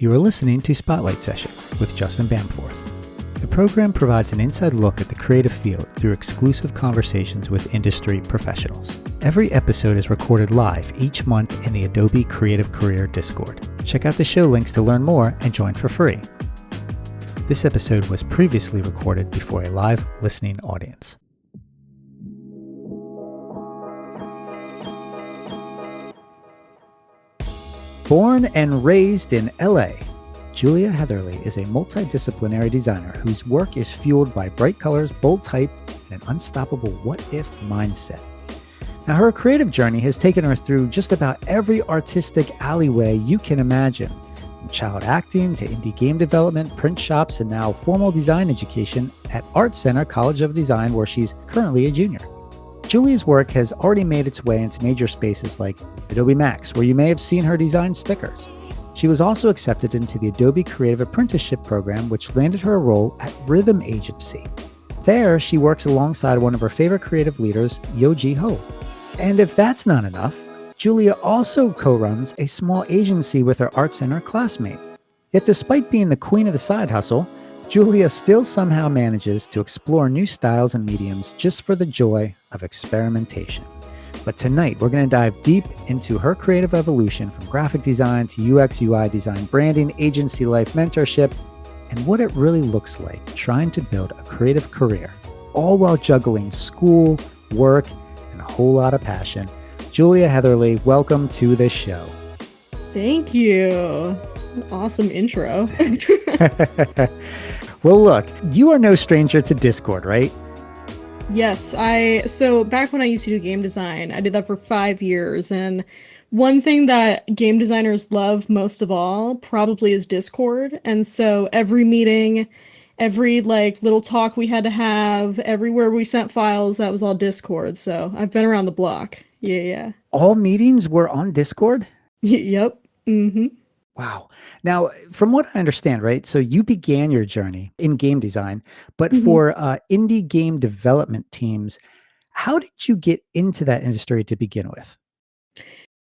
You are listening to Spotlight Sessions with Justin Bamforth. The program provides an inside look at the creative field through exclusive conversations with industry professionals. Every episode is recorded live each month in the Adobe Creative Career Discord. Check out the show links to learn more and join for free. This episode was previously recorded before a live listening audience. Born and raised in LA, Julia Heatherly is a multidisciplinary designer whose work is fueled by bright colors, bold type, and an unstoppable what-if mindset. Now, her creative journey has taken her through just about every artistic alleyway you can imagine, from child acting to indie game development, print shops, and now formal design education at ArtCenter College of Design, where she's currently a junior. Julia's work has already made its way into major spaces like Adobe Max, where you may have seen her design stickers. She was also accepted into the Adobe Creative Apprenticeship program, which landed her a role at Rhythm Agency. There, she works alongside one of her favorite creative leaders, Yoji Ho. And if that's not enough, Julia also co-runs a small agency with her ArtCenter classmate. Yet despite being the queen of the side hustle, Julia still somehow manages to explore new styles and mediums just for the joy of experimentation. But tonight, we're going to dive deep into her creative evolution from graphic design to UX, UI design, branding, agency life, mentorship, and what it really looks like trying to build a creative career, all while juggling school, work, and a whole lot of passion. Julia Heatherly, welcome to the show. Thank you. Awesome intro. Well, look, you are no stranger to Discord, right? Yes, so back when I used to do game design, I did that for 5 years, and one thing that game designers love most of all probably is Discord. And so every meeting, every little talk we had to have, everywhere we sent files, that was all Discord. So I've been around the block. Yeah. All meetings were on Discord? Yep. Mm-hmm. Wow. Now, from what I understand, right? So you began your journey in game design, but for indie game development teams, how did you get into that industry to begin with?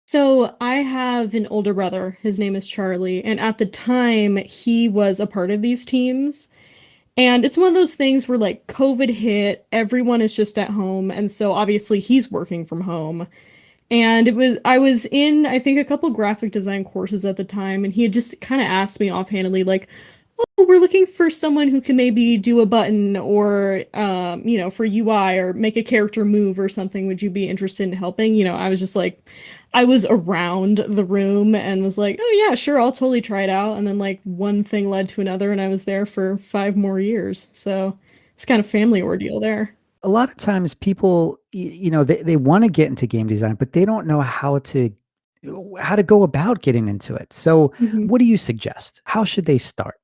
So I have an older brother. His name is Charlie. And at the time, he was a part of these teams. And it's one of those things where COVID hit, everyone is just at home. And so obviously he's working from home. And I was in, I think, a couple graphic design courses at the time, and he had just kind of asked me offhandedly, oh, we're looking for someone who can maybe do a button or, for UI or make a character move or something. Would you be interested in helping? I was just I was around the room and was like, oh yeah, sure, I'll totally try it out. And then one thing led to another, and I was there for 5 more years. So it's kind of family ordeal there. A lot of times people, they want to get into game design, but they don't know how to go about getting into it. So what do you suggest? How should they start?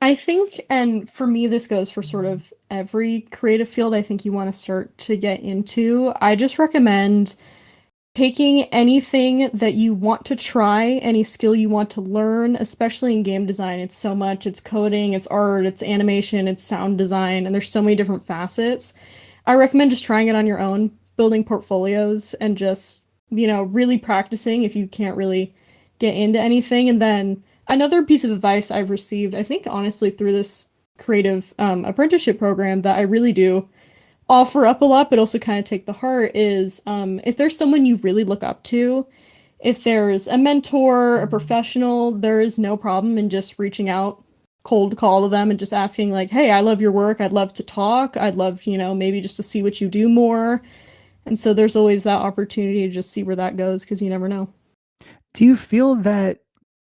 I think, and for me, this goes for sort of every creative field I think you want to start to get into. I just recommend taking anything that you want to try, any skill you want to learn, especially in game design. It's so much. It's coding, it's art, it's animation, it's sound design, and there's so many different facets. I recommend just trying it on your own, building portfolios, and just, really practicing if you can't really get into anything. And then another piece of advice I've received, I think, honestly, through this creative apprenticeship program that I really do offer up a lot, but also kind of take to heart is if there's someone you really look up to, if there's a mentor, a professional, there is no problem in just reaching out, cold call to them and just asking hey, I love your work. I'd love to talk. I'd love, maybe just to see what you do more. And so there's always that opportunity to just see where that goes, because you never know. Do you feel that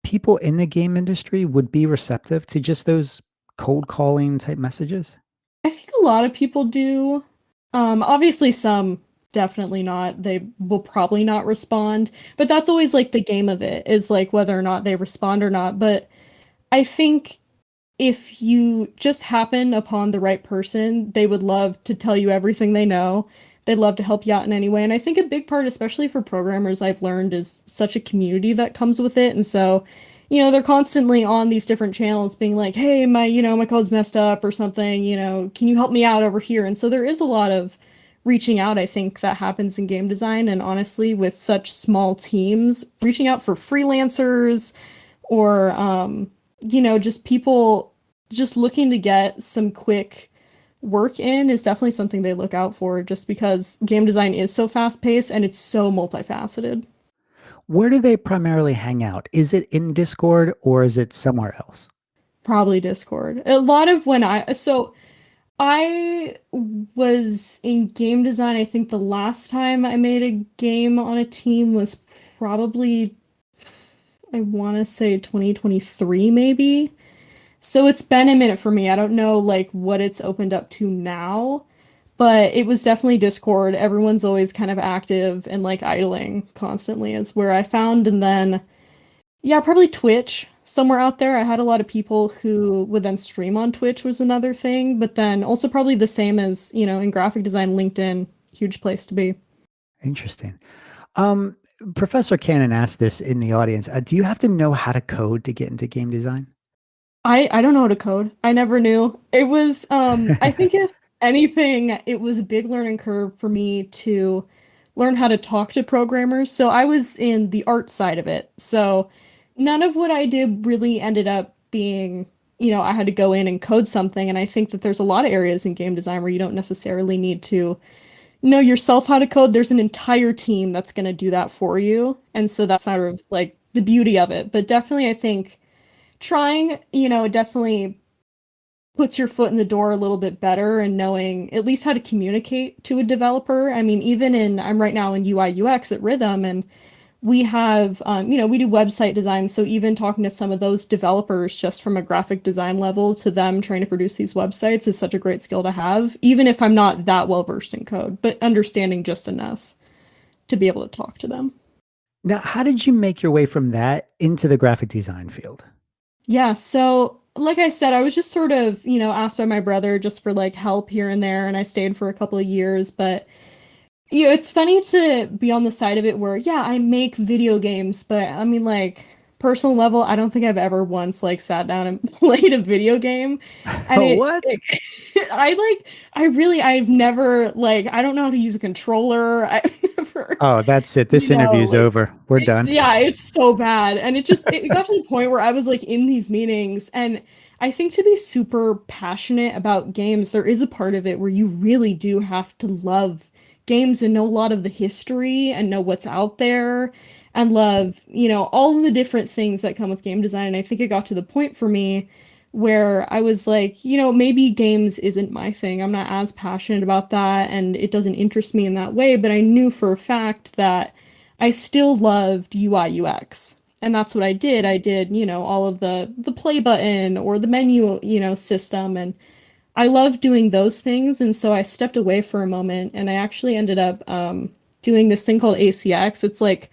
people in the game industry would be receptive to just those cold calling type messages? I think a lot of people do. Obviously some definitely not. They will probably not respond, but that's always the game of it, is whether or not they respond or not. But I think if you just happen upon the right person, they would love to tell you everything they know. They'd love to help you out in any way. And I think a big part, especially for programmers, I've learned is such a community that comes with it. And so, they're constantly on these different channels being like, hey, my code's messed up or something, can you help me out over here? And so there is a lot of reaching out, I think, that happens in game design. And honestly, with such small teams, reaching out for freelancers or just people just looking to get some quick work in is definitely something they look out for just because game design is so fast paced and it's so multifaceted. Where do they primarily hang out? Is it in Discord or is it somewhere else? Probably Discord. A lot of when I was in game design. I think the last time I made a game on a team was probably, I want to say 2023 maybe. So it's been a minute for me. I don't know like what it's opened up to now, but it was definitely Discord. Everyone's always kind of active and like idling constantly is where I found. And then, yeah, probably Twitch somewhere out there. I had a lot of people who would then stream on Twitch was another thing, but then also probably the same as, in graphic design, LinkedIn, huge place to be. Interesting. Um, Professor Cannon asked this in the audience. Do you have to know how to code to get into game design? I don't know how to code. I never knew. It was I think if anything, it was a big learning curve for me to learn how to talk to programmers. So I was in the art side of it. So none of what I did really ended up being, I had to go in and code something. And I think that there's a lot of areas in game design where you don't necessarily need to know yourself how to code. There's an entire team that's going to do that for you. And so that's sort of like the beauty of it. But definitely I think trying, definitely puts your foot in the door a little bit better and knowing at least how to communicate to a developer. I mean, I'm right now in UI UX at Rhythm and we have, we do website design. So even talking to some of those developers just from a graphic design level to them trying to produce these websites is such a great skill to have, even if I'm not that well versed in code, but understanding just enough to be able to talk to them. Now, how did you make your way from that into the graphic design field? Yeah, so like I said, I was just sort of, asked by my brother just for like help here and there, and I stayed for a couple of years. But it's funny to be on the side of it where, yeah, I make video games, but I mean, like, personal level, I don't think I've ever once like sat down and played a video game. And Oh, what? I've never like, I don't know how to use a controller. I've never, Oh, that's it. This interview's like over. We're it's done. yeah, it's so bad. And it got to the point where I was like in these meetings and I think to be super passionate about games, there is a part of it where you really do have to love games and know a lot of the history and know what's out there and love, all of the different things that come with game design. And I think it got to the point for me where I was like, maybe games isn't my thing. I'm not as passionate about that and it doesn't interest me in that way, but I knew for a fact that I still loved UI UX. And that's what I did. I did, all of the play button or the menu, system and I love doing those things. And so I stepped away for a moment and I actually ended up doing this thing called ACX. It's like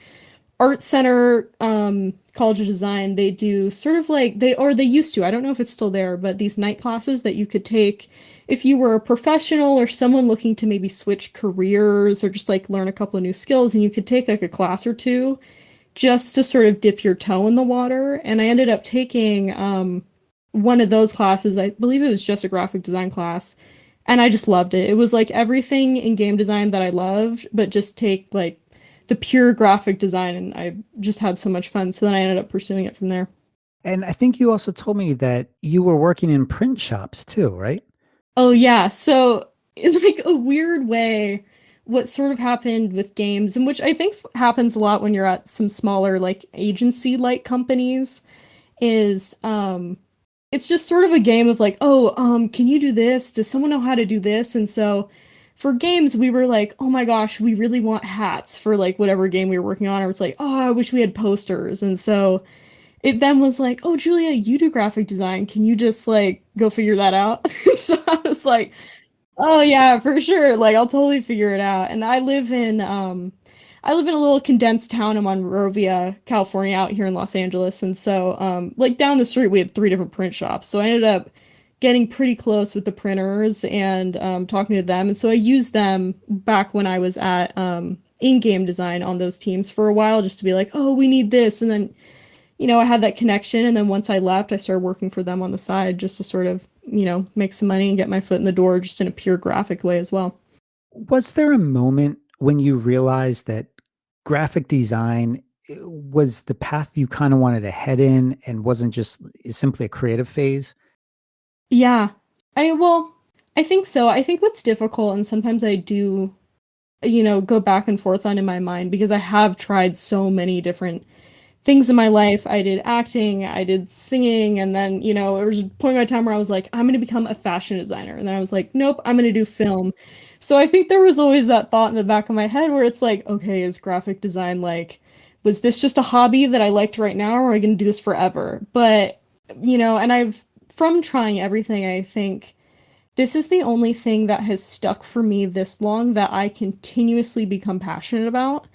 ArtCenter, College of Design. They do sort of like they used to. I don't know if it's still there, but these night classes that you could take if you were a professional or someone looking to maybe switch careers or just like learn a couple of new skills, and you could take like a class or two just to sort of dip your toe in the water. And I ended up taking one of those classes. I believe it was just a graphic design class. And I just loved it. It was like everything in game design that I loved, but just take like the pure graphic design. And I just had so much fun. So then I ended up pursuing it from there. And I think you also told me that you were working in print shops too, right? Oh, yeah. So, in like a weird way, what sort of happened with games, and which I think happens a lot when you're at some smaller, like agency like companies, is it's just sort of a game of like, oh, can you do this? Does someone know how to do this? And so for games, we were like, oh my gosh, we really want hats for like whatever game we were working on. Or it's like, oh, I wish we had posters. And so it then was like, oh, Julia, you do graphic design. Can you just like go figure that out? So I was like, oh yeah, for sure. Like I'll totally figure it out. And I live in a little condensed town in Monrovia, California, out here in Los Angeles. And so like down the street we had three different print shops. So I ended up getting pretty close with the printers and talking to them. And so I used them back when I was at in-game design on those teams for a while just to be like, oh, we need this. And then I had that connection. And then once I left, I started working for them on the side just to sort of, make some money and get my foot in the door just in a pure graphic way as well. Was there a moment when you realized that graphic design was the path you kind of wanted to head in and wasn't just simply a creative phase? Yeah. Well, I think so. I think what's difficult, and sometimes I do, go back and forth on in my mind because I have tried so many different things in my life. I did acting, I did singing, and then, there was a point in my time where I was like, I'm going to become a fashion designer. And then I was like, nope, I'm going to do film. So I think there was always that thought in the back of my head where it's like, okay, is graphic design like, was this just a hobby that I liked right now, or am I going to do this forever? But, and from trying everything, I think this is the only thing that has stuck for me this long that I continuously become passionate about.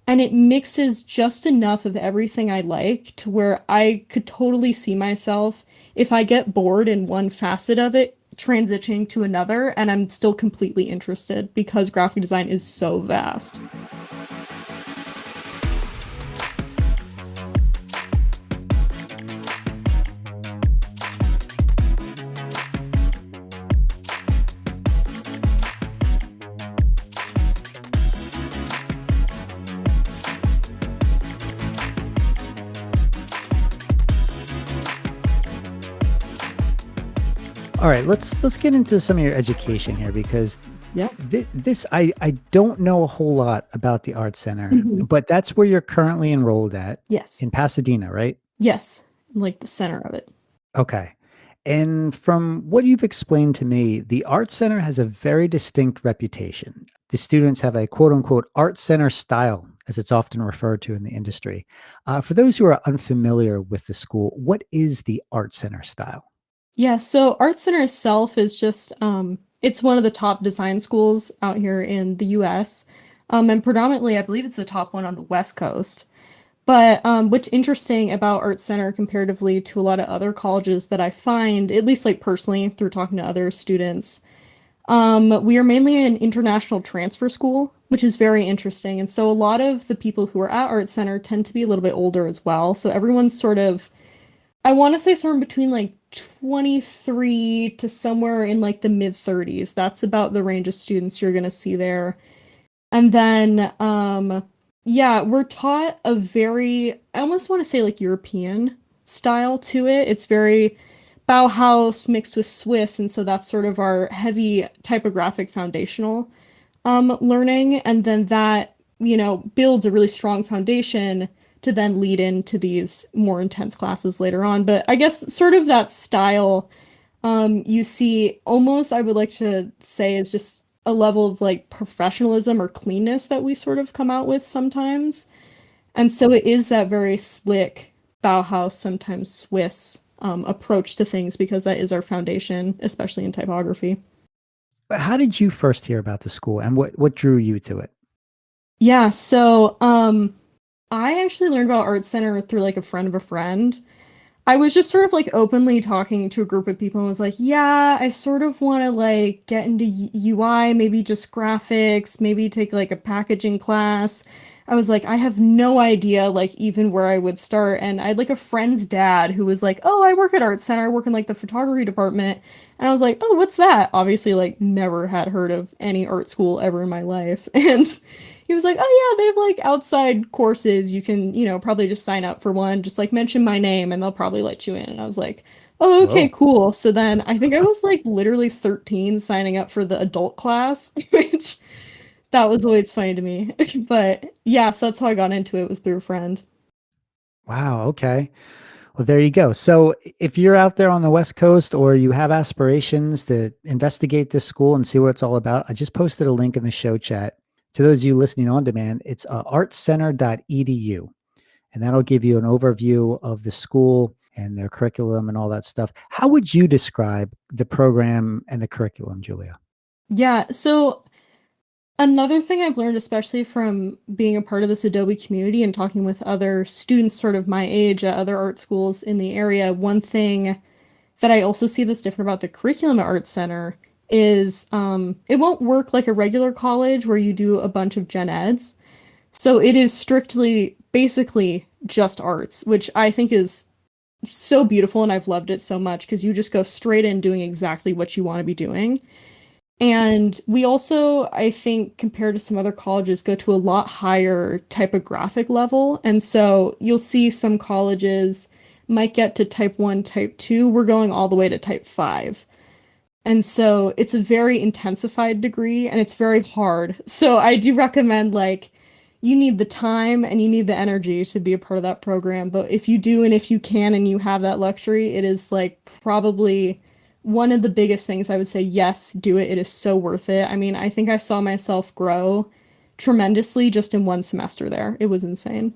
And it mixes just enough of everything I like to where I could totally see myself, if I get bored in one facet of it, transitioning to another, and I'm still completely interested because graphic design is so vast. All right, let's get into some of your education here because Yeah. this I don't know a whole lot about the Art Center, Mhm. but that's where you're currently enrolled at Yes. in Pasadena, right? Yes. Like the center of it. Okay. And from what you've explained to me, the Art Center has a very distinct reputation. The students have a quote unquote Art Center style, as it's often referred to in the industry. For those who are unfamiliar with the school, what is the Art Center style? Yeah, so ArtCenter itself is just it's one of the top design schools out here in the US. And predominantly I believe it's the top one on the West Coast. But what's interesting about Art Center comparatively to a lot of other colleges that I find, at least like personally through talking to other students, we are mainly an international transfer school, which is very interesting. And so a lot of the people who are at Art Center tend to be a little bit older as well. So everyone's sort of, I want to say somewhere between like 23 to somewhere in like the mid 30s. That's about the range of students you're going to see there. And then, yeah, we're taught a very, I almost want to say like European style to it. It's very Bauhaus mixed with Swiss, and so that's sort of our heavy typographic foundational learning. And then that, builds a really strong foundation to then lead into these more intense classes later on. But I guess sort of that style you see almost, I would like to say, is just a level of like professionalism or cleanness that we sort of come out with sometimes. And so it is that very slick Bauhaus, sometimes Swiss approach to things because that is our foundation, especially in typography. How did you first hear about the school and what drew you to it? Yeah, so I actually learned about Art Center through like a friend of a friend. I was just sort of like openly talking to a group of people and was like, yeah, I sort of want to like get into UI, maybe just graphics, maybe take like a packaging class. I was like, I have no idea like even where I would start. And I had like a friend's dad who was like, oh, I work at Art Center, I work in like the photography department. And I was like, oh, what's that? Obviously, like never had heard of any art school ever in my life. And he was like, "Oh yeah, they have like outside courses. You can, probably just sign up for one. Just like mention my name and they'll probably let you in." And I was like, "Oh, okay, Whoa. cool." So then I think I was like literally 13 signing up for the adult class, which that was always funny to me. But yeah, so that's how I got into it was through a friend. Wow. Okay. Well, there you go. So, if you're out there on the West Coast or you have aspirations to investigate this school and see what it's all about, I just posted a link in the show chat. To those of you listening on demand, it's artcenter.edu, and that'll give you an overview of the school and their curriculum and all that stuff. How would you describe the program and the curriculum, Julia? Yeah, so another thing I've learned, especially from being a part of this Adobe community and talking with other students sort of my age at other art schools in the area, one thing that I also see that's different about the curriculum at Art Center is it won't work like a regular college where you do a bunch of gen eds. So it is strictly, basically just arts, which I think is so beautiful and I've loved it so much because you just go straight in doing exactly what you want to be doing. And we also, I think, compared to some other colleges, go to a lot higher typographic level. And so you'll see some colleges might get to type 1, type 2. We're going all the way to type 5. And so it's a very intensified degree and it's very hard. So I do recommend like you need the time and you need the energy to be a part of that program. But if you do and if you can and you have that luxury, it is like probably one of the biggest things I would say, yes, do it. It is so worth it. I mean, I think I saw myself grow tremendously just in one semester there. It was insane.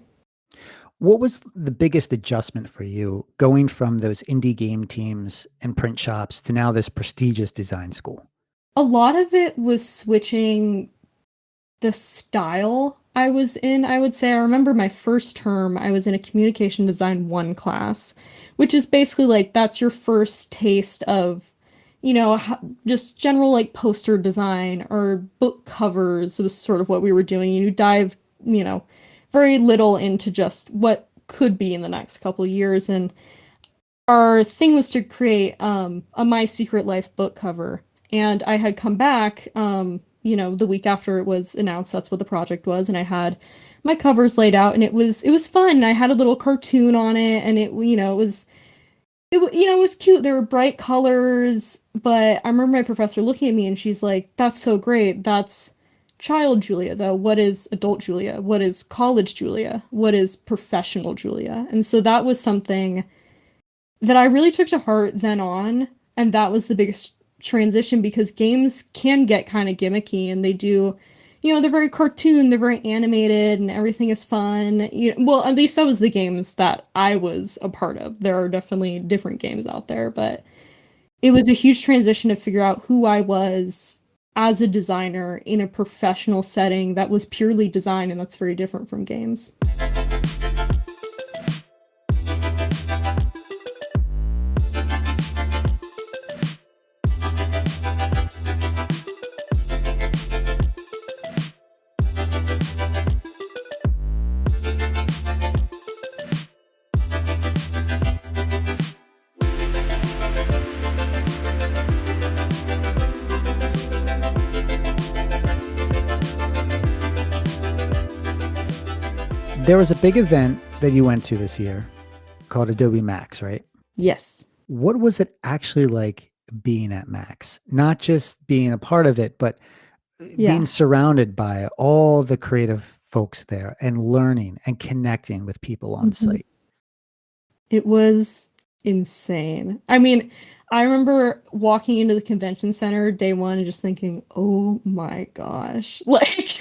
What was the biggest adjustment for you going from those indie game teams and print shops to now this prestigious design school? A lot of it was switching the style I was in, I would say. I remember my first term, I was in a communication design one class, which is basically like that's your first taste of, just general like poster design or book covers. It was sort of what we were doing. You dive, you know, very little into just what could be in the next couple of years. And our thing was to create a My Secret Life book cover. And I had come back, the week after it was announced that's what the project was, and I had my covers laid out, and it was fun. I had a little cartoon on it, and it was cute. There were bright colors, but I remember my professor looking at me, and she's like, "That's so great. That's child Julia, though. What is adult Julia? What is college Julia? What is professional Julia?" And so that was something that I really took to heart then on, and that was the biggest transition because games can get kind of gimmicky and they do, they're very cartoon, they're very animated, and everything is fun. Well, at least that was the games that I was a part of. There are definitely different games out there, but it was a huge transition to figure out who I was as a designer in a professional setting that was purely design, and that's very different from games. There was a big event that you went to this year called Adobe Max, right? Yes. What was it actually like being at Max? Not just being a part of it, but being Yeah. surrounded by all the creative folks there and learning and connecting with people on Mhm. site. It was insane. I mean, I remember walking into the convention center day one and just thinking, oh my gosh. Like,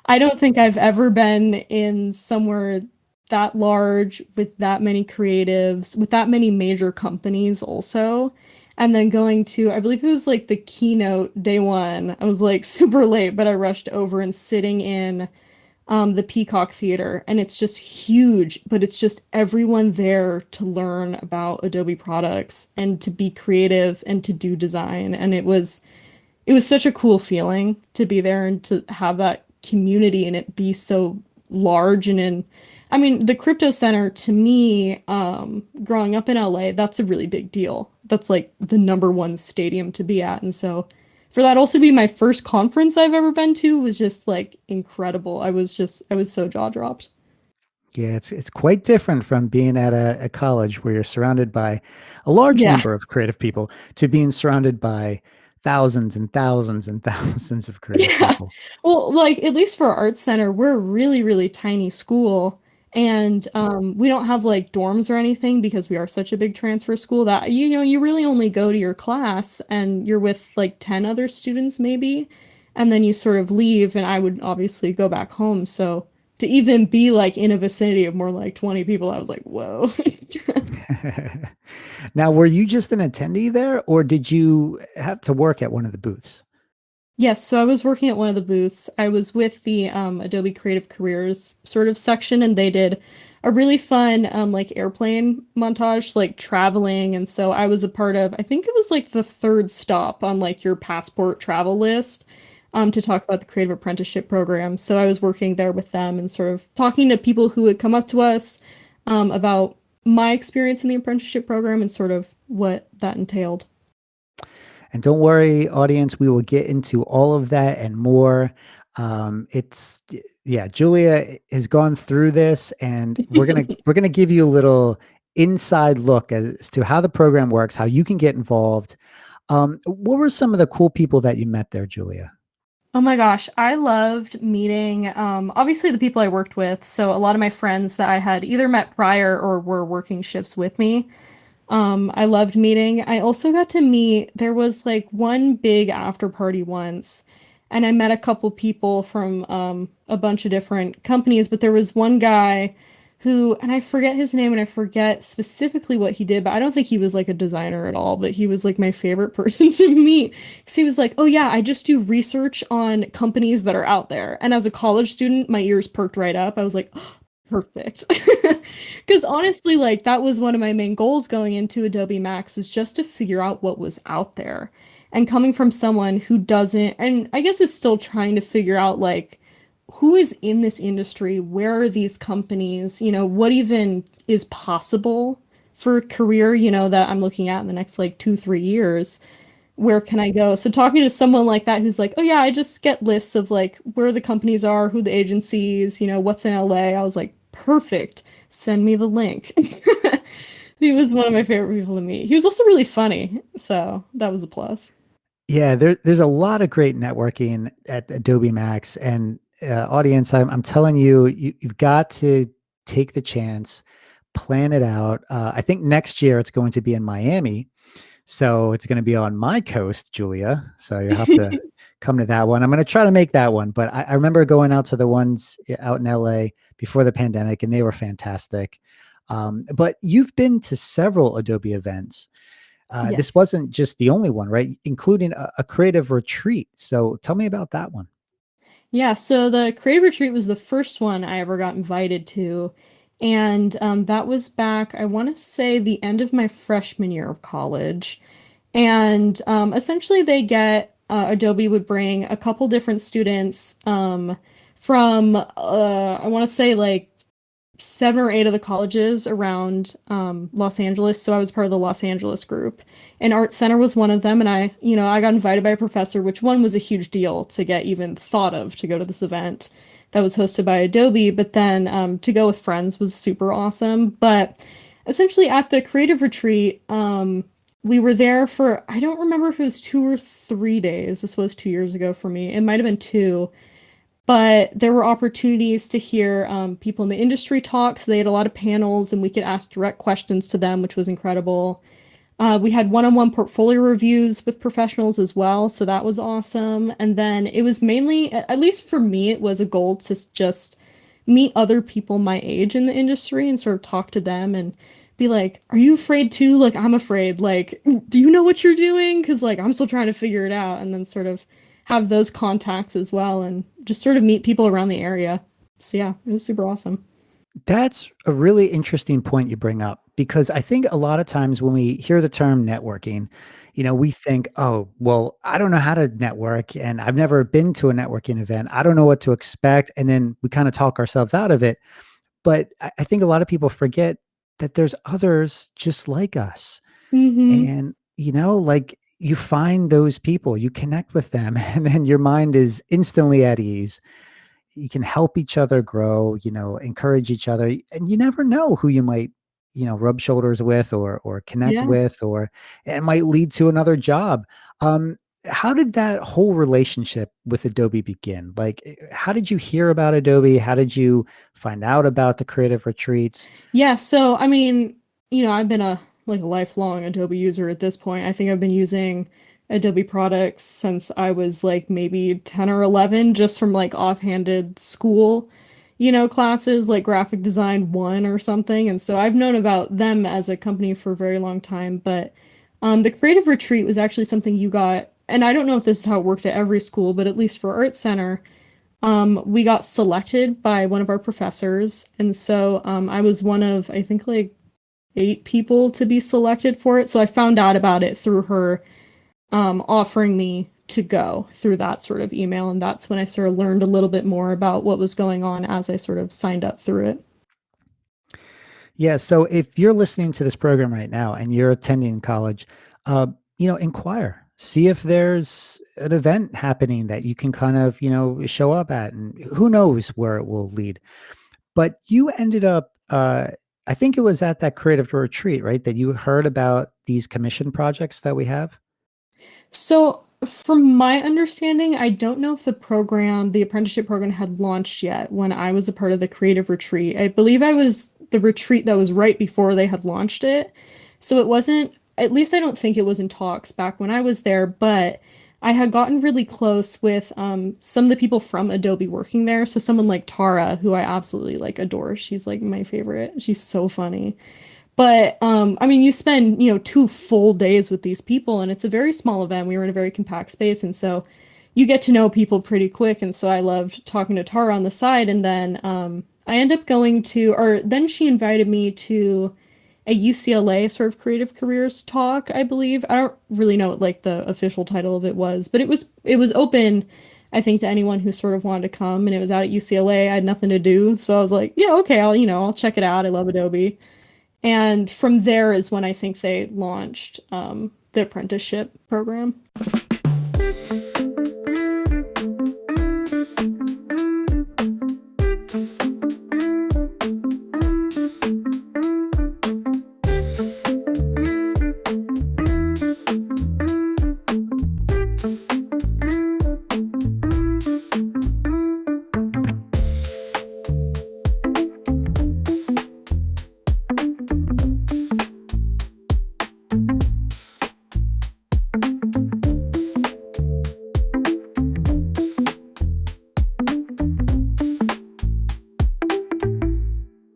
I don't think I've ever been in somewhere that large with that many creatives, with that many major companies also. And then going to, I believe it was like the keynote day one. I was like super late, but I rushed over and sitting in the Peacock Theater, and it's just huge, but it's just everyone there to learn about Adobe products and to be creative and to do design. And it was such a cool feeling to be there and to have that community and it be so large and in I mean, the crypto center to me, growing up in LA, that's a really big deal. That's like the number one stadium to be at. And so for that also be my first conference I've ever been to was just like incredible. I was so jaw dropped. Yeah, it's quite different from being at a college where you're surrounded by a large Yeah. number of creative people to being surrounded by thousands and thousands and thousands of creative Yeah. people. Well, like at least for ArtCenter, we're a really, really tiny school. And we don't have like dorms or anything because we are such a big transfer school that you really only go to your class and you're with like 10 other students maybe, and then you sort of leave and I would obviously go back home. So to even be like in a vicinity of more like 20 people, I was like, whoa. Now, were you just an attendee there, or did you have to work at one of the booths? Yes, so I was working at one of the booths. I was with the Adobe Creative Careers sort of section, and they did a really fun like airplane montage, like traveling. And so I was a part of, I think it was like the third stop on like your passport travel list to talk about the Creative Apprenticeship program. So I was working there with them and sort of talking to people who would come up to us about my experience in the apprenticeship program and sort of what that entailed. And don't worry, audience, we will get into all of that and more. Yeah, Julia has gone through this, and we're gonna give you a little inside look as to how the program works, how you can get involved. What were some of the cool people that you met there, Julia? Oh my gosh, I loved meeting obviously the people I worked with. So a lot of my friends that I had either met prior or were working shifts with me. I loved meeting. I also got to meet, there was like one big after party once, and I met a couple people from a bunch of different companies, but there was one guy who, and I forget his name and I forget specifically what he did, but I don't think he was like a designer at all, but he was like my favorite person to meet because he was like, "Oh yeah, I just do research on companies that are out there." And as a college student, my ears perked right up. I was like, perfect. Because honestly, like that was one of my main goals going into Adobe Max was just to figure out what was out there. And coming from someone who doesn't, and I guess is still trying to figure out like who is in this industry, where are these companies, what even is possible for a career, that I'm looking at in the next like 2, 3 years. Where can I go? So talking to someone like that who's like, oh yeah, I just get lists of like where the companies are, who the agencies, what's in LA. I was like, perfect. Send me the link. He was one of my favorite people to meet. He was also really funny, so that was a plus. Yeah, there's a lot of great networking at Adobe Max, and audience, I'm telling you, you've got to take the chance, plan it out. I think next year it's going to be in Miami, so it's going to be on my coast, Julia. So you have to come to that one. I'm going to try to make that one, but I remember going out to the ones out in LA before the pandemic, and they were fantastic. But you've been to several Adobe events. This Yes. wasn't just the only one, right? Including a creative retreat. So tell me about that one. Yeah, so the Creative Retreat was the first one I ever got invited to. And that was back, I want to say, the end of my freshman year of college. And essentially, they get Adobe would bring a couple different students from, I want to say, like 7 or 8 of the colleges around Los Angeles. So I was part of the Los Angeles group, and ArtCenter was one of them. And I got invited by a professor, which one was a huge deal to get even thought of to go to this event that was hosted by Adobe. But then to go with friends was super awesome. But essentially, at the creative retreat, we were there for, I don't remember if it was 2 or 3 days. This was 2 years ago for me. It might have been two, but there were opportunities to hear people in the industry talk. So they had a lot of panels, and we could ask direct questions to them, which was incredible. We had one-on-one portfolio reviews with professionals as well, so that was awesome. And then it was mainly, at least for me, it was a goal to just meet other people my age in the industry and sort of talk to them and be like, "Are you afraid too? Like, I'm afraid. Like, do you know what you're doing? Because like I'm still trying to figure it out." And then sort of have those contacts as well, and just sort of meet people around the area. So yeah, it was super awesome. That's a really interesting point you bring up, because I think a lot of times when we hear the term networking, we think, oh, well, I don't know how to network, and I've never been to a networking event. I don't know what to expect. And then we kind of talk ourselves out of it. But I think a lot of people forget that there's others just like us. Mm-hmm. And, like you find those people, you connect with them, and then your mind is instantly at ease. You can help each other grow, encourage each other, and you never know who you might, rub shoulders with, or connect Yeah. with, or it might lead to another job. Um, how did that whole relationship with Adobe begin? Like, how did you hear about Adobe? How did you find out about the creative retreats? Yeah, so I mean, I've been a like a lifelong Adobe user at this point. I think I've been using Adobe products since I was like maybe 10 or 11 just from like offhanded school, classes like graphic design 1 or something. And so I've known about them as a company for a very long time, but the creative retreat was actually something you got, and I don't know if this is how it worked at every school, but at least for Art Center, we got selected by one of our professors, and so I was one of I think like 8 people to be selected for it. So I found out about it through her offering me to go through that sort of email, and that's when I sort of learned a little bit more about what was going on as I sort of signed up through it. Yeah. So if you're listening to this program right now and you're attending college, inquire. See if there's an event happening that you can kind of, show up at, and who knows where it will lead. But you ended up, I think it was at that creative retreat, right? That you heard about these commission projects that we have. So, from my understanding, I don't know if the apprenticeship program had launched yet when I was a part of the creative retreat. I believe I was the retreat that was right before they had launched it. So it wasn't, at least I don't think it was in talks back when I was there, but I had gotten really close with some of the people from Adobe working there. So someone like Tara, who I absolutely like adore. She's like my favorite. She's so funny. But I mean, you spend, 2 full days with these people, and it's a very small event. We were in a very compact space, and so you get to know people pretty quick. And so I loved talking to Tara on the side, and then I end up going to, or then she invited me to a UCLA sort of creative careers talk, I believe. I don't really know what like the official title of it was, but it was open, I think, to anyone who sort of wanted to come, and it was out at UCLA. I had nothing to do, so I was like, yeah, okay, I'll check it out. I love Adobe. And from there is when I think they launched the apprenticeship program.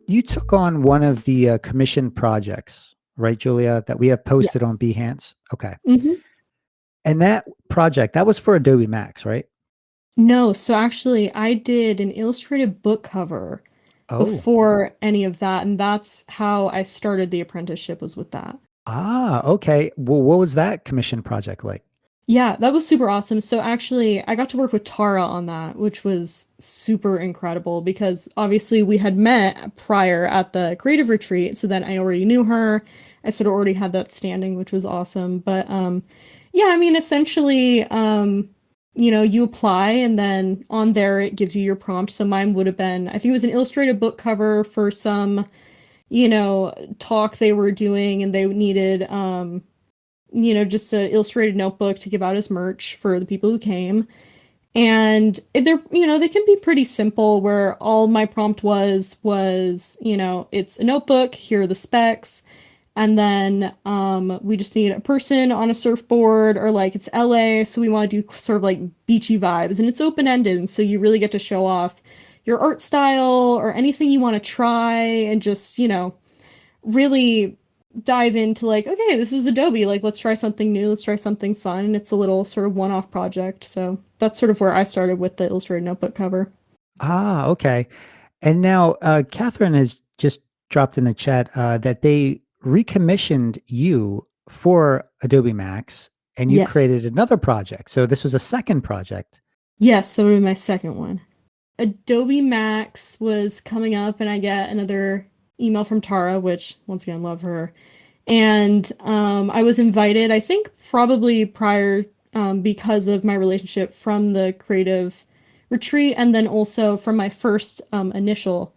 You took on one of the commission projects, right, Julia, that we have posted Yes. on Behance. Okay. hmm And that project, that was for Adobe Max, right? No, so actually, I did an illustrated book cover Oh, before any of that, and that's how I started the apprenticeship was with that. okay. Well, what was that commission project like? Yeah, that was super awesome. So actually, I got to work with Tara on that, which was super incredible because obviously we had met prior at the creative retreat, so then I already knew her. I sort of already had that standing, which was awesome. But yeah, I mean, essentially, you apply and then on there it gives you your prompt. So mine would have been, I think it was an illustrated book cover for some, talk they were doing and they needed just an illustrated notebook to give out as merch for the people who came. And they can be pretty simple where all my prompt was, it's a notebook, here are the specs, and then we just need a person on a surfboard or like it's LA, so we want to do sort of like beachy vibes and it's open-ended, and so you really get to show off your art style or anything you want to try and just, really dive into like, okay, this is Adobe, like let's try something new, let's try something fun. It's a little sort of one-off project. So that's sort of where I started with the illustrated notebook cover. Okay. And now Catherine has just dropped in the chat that they recommissioned you for Adobe Max and you Yes. created another project. So this was a second project. Yes, that would be my second one. Adobe Max was coming up, and I get another email from Tara, which once again, love her. And I was invited, I think probably prior, because of my relationship from the creative retreat, and then also from my first initial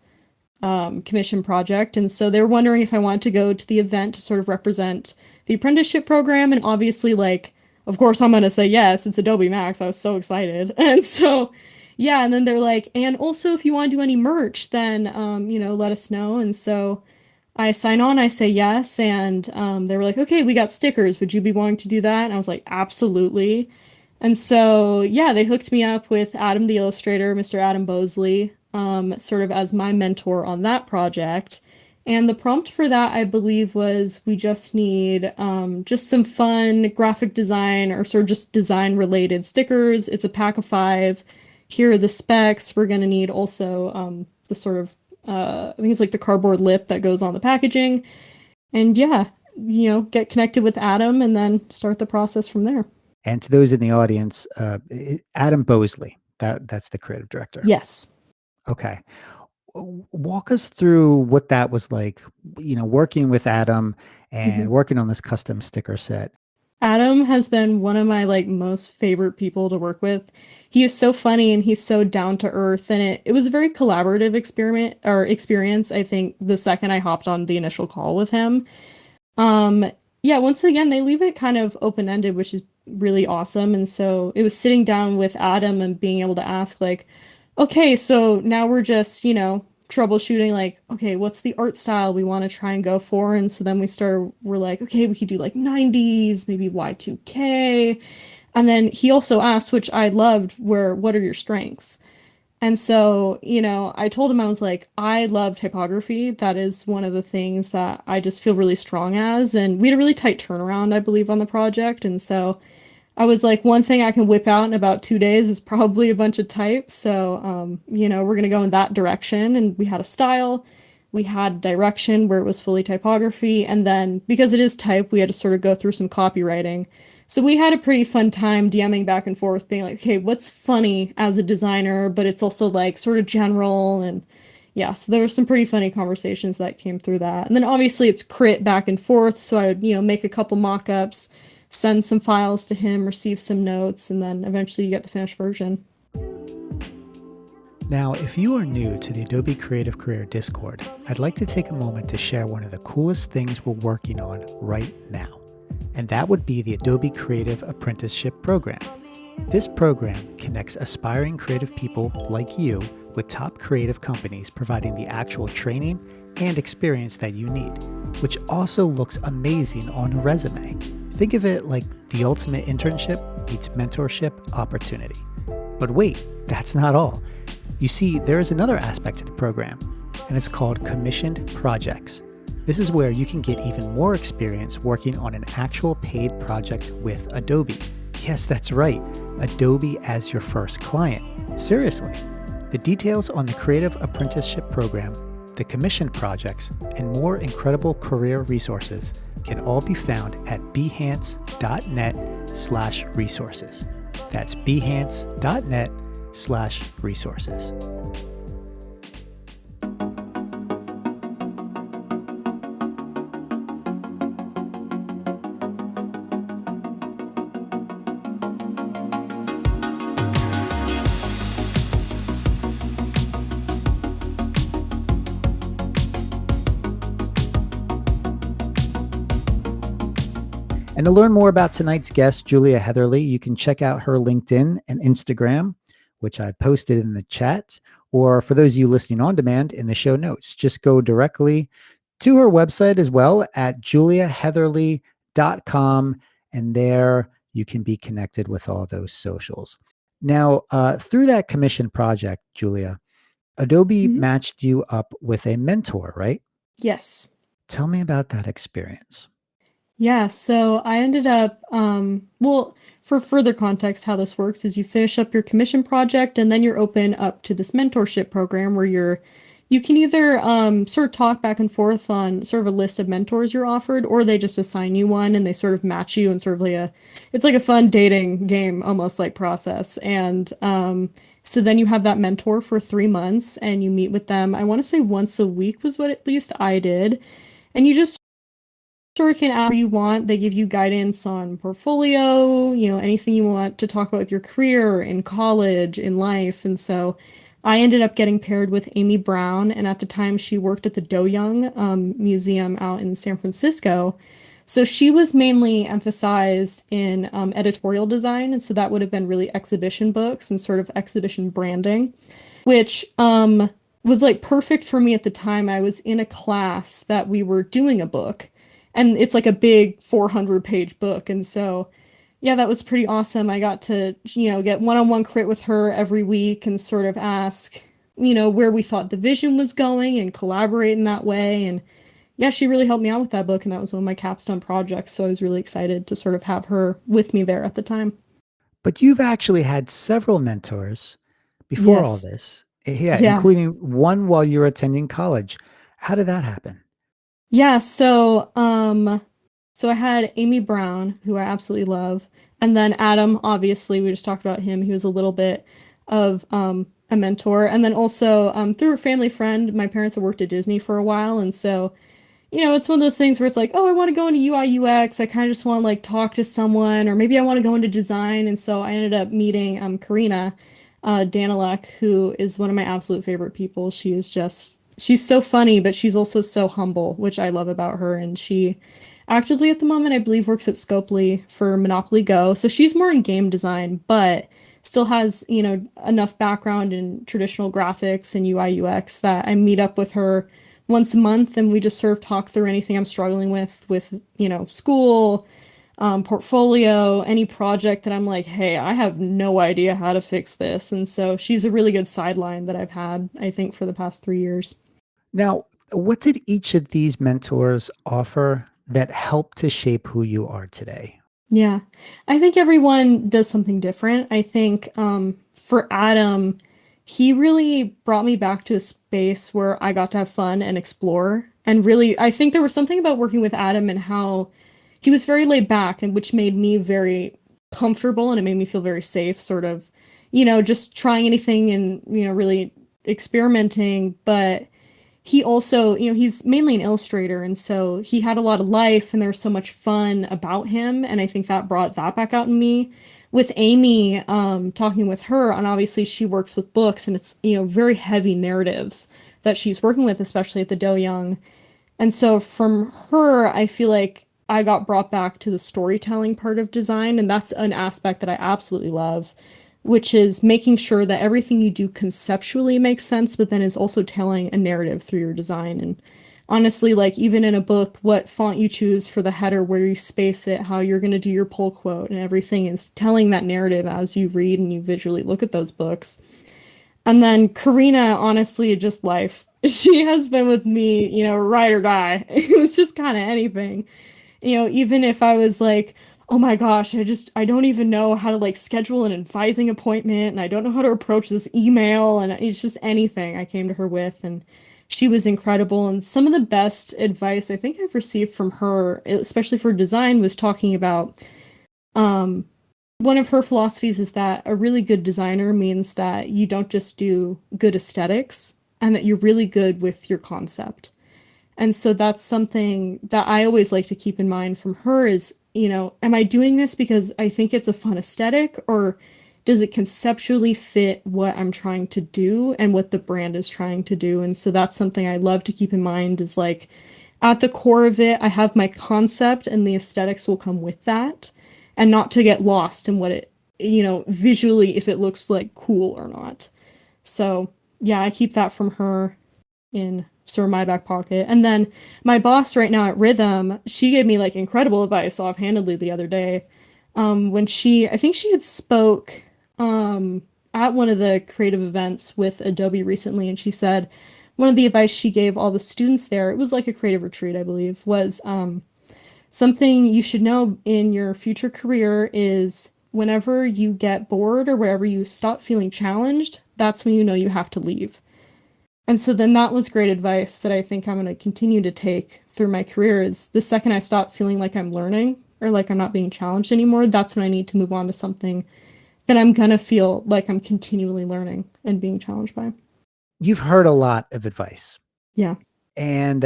commission project. And so they were wondering if I wanted to go to the event to sort of represent the apprenticeship program. And obviously, like, of course, I'm going to say yes. It's Adobe Max. I was so excited. And so, yeah. And then they're like, and also, if you want to do any merch, then, let us know. And so I sign on, I say yes. And they were like, okay, we got stickers. Would you be wanting to do that? And I was like, absolutely. And so, yeah, they hooked me up with Adam the illustrator, Mr. Adam Bosley, sort of as my mentor on that project. And the prompt for that, I believe, was we just need just some fun graphic design or sort of just design related stickers. It's a pack of 5. Here are the specs. We're going to need also the sort of, I think it's like the cardboard lip that goes on the packaging. And yeah, get connected with Adam and then start the process from there. And to those in the audience, Adam Bosley, that's the creative director. Yes. Okay. Walk us through what that was like, working with Adam Mhm. and working on this custom sticker set. Adam has been one of my like most favorite people to work with. He is so funny and he's so down to earth, and it was a very collaborative experiment or experience, I think, the second I hopped on the initial call with him. Um, yeah, once again, they leave it kind of open-ended, which is really awesome. And so it was sitting down with Adam and being able to ask, like, okay, so now we're just, troubleshooting, like, okay, what's the art style we want to try and go for? And so then we're like, okay, we could do like 90s, maybe Y2K. And then he also asked, which I loved, what are your strengths? And so, I told him I was like, I love typography. That is one of the things that I just feel really strong as. And we had a really tight turnaround, I believe, on the project. And so I was like, one thing I can whip out in about 2 days is probably a bunch of type. So, we're going to go in that direction. And we had a style, we had direction where it was fully typography. And then because it is type, we had to sort of go through some copywriting. So we had a pretty fun time DMing back and forth, being like, okay, what's funny as a designer, but it's also like sort of general. And yeah, so there were some pretty funny conversations that came through that. And then obviously it's crit back and forth. So I would, make a couple mock-ups, send some files to him, receive some notes, and then eventually you get the finished version. Now, if you are new to the Adobe Creative Career Discord, I'd like to take a moment to share one of the coolest things we're working on right now, and that would be the Adobe Creative Apprenticeship Program. This program connects aspiring creative people like you with top creative companies providing the actual training and experience that you need, which also looks amazing on a resume. Think of it like the ultimate internship meets mentorship opportunity. But wait, that's not all. You see, there is another aspect to the program, and it's called commissioned projects. This is where you can get even more experience working on an actual paid project with Adobe. Yes, that's right, Adobe as your first client. Seriously. The details on the Creative Apprenticeship Program, the commissioned projects, and more incredible career resources can all be found at behance.net/resources. That's behance.net/resources. And to learn more about tonight's guest, Julia Heatherly, you can check out her LinkedIn and Instagram, which I posted in the chat, or for those of you listening on demand, in the show notes. Just go directly to her website as well at juliaheatherly.com, and there you can be connected with all those socials. Now, through that commission project, Julia, Adobe matched you up with a mentor, right? Yes. Tell me about that experience. Yeah, so I ended up, well, for further context, how this works is you finish up your commission project and then you're open up to this mentorship program where you can either sort of talk back and forth on sort of a list of mentors you're offered, or they just assign you one and they sort of match you and sort of like it's like a fun dating game, almost like process. And so then you have that mentor for 3 months and you meet with them. I want to say once a week was what at least I did. And you just sort of can ask what you want. They give you guidance on portfolio, anything you want to talk about with your career, in college, in life. And so I ended up getting paired with Amy Brown, and at the time she worked at the Do Young Museum out in San Francisco. So she was mainly emphasized in editorial design, and so that would have been really exhibition books and sort of exhibition branding, which was like perfect for me at the time. I was in a class that we were doing a book, and it's like a big 400-page book. And so, yeah, that was pretty awesome. I got to, get one-on-one crit with her every week and sort of ask, where we thought the vision was going and collaborate in that way. And yeah, she really helped me out with that book. And that was one of my capstone projects. So I was really excited to sort of have her with me there at the time. But you've actually had several mentors before all Yes. this. Yeah, including one while you were attending college. How did that happen? Yeah, so I had Amy Brown, who I absolutely love, and then Adam, obviously, we just talked about him. He was a little bit of a mentor. And then also through a family friend, my parents had worked at Disney for a while, and so It's one of those things where it's like, oh, I want to go into UI UX. I kind of just want to like talk to someone, or maybe I want to go into design. And so I ended up meeting Karina Danilek, who is one of my absolute favorite people. She's so funny, but she's also so humble, which I love about her. And she actively at the moment, I believe, works at Scopely for Monopoly Go. So she's more in game design, but still has, enough background in traditional graphics and UI UX that I meet up with her once a month and we just sort of talk through anything I'm struggling with, school, portfolio, any project that I'm like, hey, I have no idea how to fix this. And so she's a really good sideline that I've had, I think, for the past 3 years. Now, what did each of these mentors offer that helped to shape who you are today? Yeah. I think everyone does something different. I think for Adam, he really brought me back to a space where I got to have fun and explore. And really, I think there was something about working with Adam and how he was very laid back, and which made me very comfortable and it made me feel very safe, sort of, just trying anything and, really experimenting. But he also, he's mainly an illustrator, and so he had a lot of life and there's so much fun about him, and I think that brought that back out in me. With Amy, talking with her, and obviously she works with books, and it's, very heavy narratives that she's working with, especially at the Do Young. And so from her, I feel like I got brought back to the storytelling part of design, and that's an aspect that I absolutely love, which is making sure that everything you do conceptually makes sense, but then is also telling a narrative through your design. And honestly, like even in a book, what font you choose for the header, where you space it, how you're going to do your pull quote, and everything is telling that narrative as you read and you visually look at those books. And then Karina, honestly, just life. She has been with me, ride or die. It was just kind of anything. Even if I was like, oh my gosh, I don't even know how to like schedule an advising appointment and I don't know how to approach this email, and it's just anything I came to her with, and she was incredible. And some of the best advice I think I've received from her, especially for design, was talking about um one of her philosophies is that a really good designer means that you don't just do good aesthetics and that you're really good with your concept. And so that's something that I always like to keep in mind from her is, am I doing this because I think it's a fun aesthetic, or does it conceptually fit what I'm trying to do and what the brand is trying to do? And so that's something I love to keep in mind is like at the core of it, I have my concept and the aesthetics will come with that, and not to get lost in what it, visually, if it looks like cool or not. So yeah, I keep that from her in sort of my back pocket. And then my boss right now at Rhythm, she gave me like incredible advice offhandedly the other day. I think she had spoke at one of the creative events with Adobe recently, and she said one of the advice she gave all the students there, it was like a creative retreat, I believe, was something you should know in your future career is whenever you get bored or wherever you stop feeling challenged, that's when you know you have to leave. And so then that was great advice that I think I'm going to continue to take through my career is the second I stop feeling like I'm learning or like I'm not being challenged anymore, that's when I need to move on to something that I'm going to feel like I'm continually learning and being challenged by. You've heard a lot of advice, Yeah. and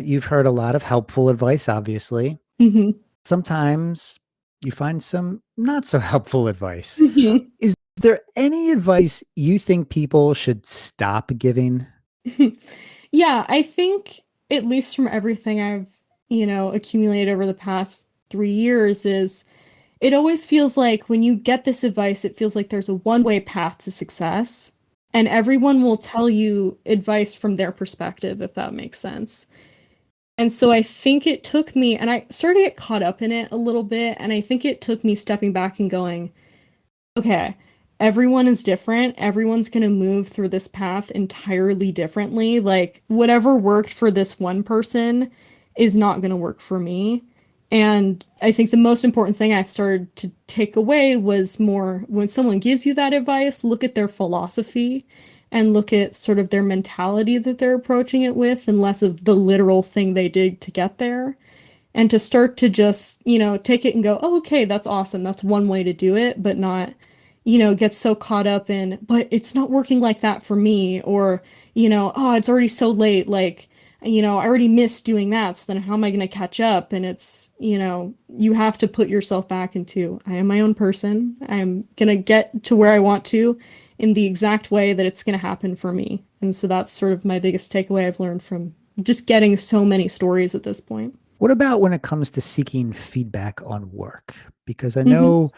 you've heard a lot of helpful advice, obviously. Hmm. Sometimes you find some not so helpful advice. Hmm. Is there any advice you think people should stop giving? Yeah, I think at least from everything I've, accumulated over the past 3 years is it always feels like when you get this advice, it feels like there's a one-way path to success, and everyone will tell you advice from their perspective, if that makes sense. And so I think it took me, and I started to get caught up in it a little bit, and I think it took me stepping back and going, okay, everyone is different. Everyone's going to move through this path entirely differently. Like, whatever worked for this one person is not going to work for me. And I think the most important thing I started to take away was more when someone gives you that advice, look at their philosophy and look at sort of their mentality that they're approaching it with, and less of the literal thing they did to get there, and to start to just, take it and go, oh, okay, that's awesome. That's one way to do it, but not, get so caught up in, but it's not working like that for me, or, oh, it's already so late. Like, I already missed doing that. So then how am I going to catch up? And it's, you have to put yourself back into, I am my own person. I'm going to get to where I want to in the exact way that it's going to happen for me. And so that's sort of my biggest takeaway I've learned from just getting so many stories at this point. What about when it comes to seeking feedback on work? Because I Hmm. know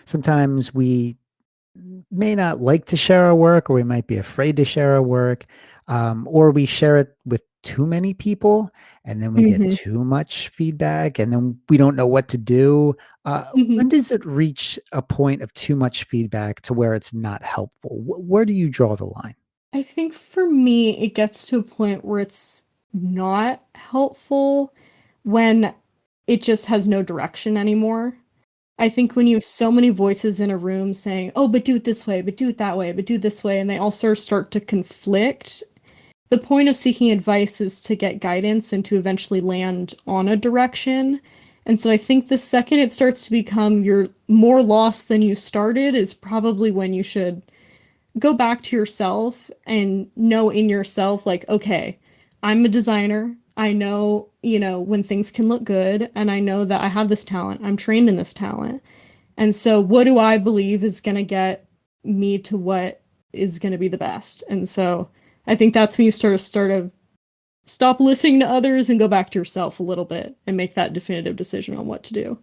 sometimes we may not like to share our work, or we might be afraid to share our work, or we share it with too many people, and then we get Hmm. too much feedback, and then we don't know what to do. Hmm. When does it reach a point of too much feedback to where it's not helpful? Where do you draw the line? I think for me, it gets to a point where it's not helpful when it just has no direction anymore. I think when you have so many voices in a room saying, oh, but do it this way, but do it that way, but do it this way, and they all sort of start to conflict, the point of seeking advice is to get guidance and to eventually land on a direction. And so I think the second it starts to become you're more lost than you started is probably when you should go back to yourself and know in yourself, like, okay, I'm a designer. I know, when things can look good, and I know that I have this talent. I'm trained in this talent. And so, what do I believe is going to get me to what is going to be the best? And so, I think that's when you sort of stop listening to others and go back to yourself a little bit and make that definitive decision on what to do.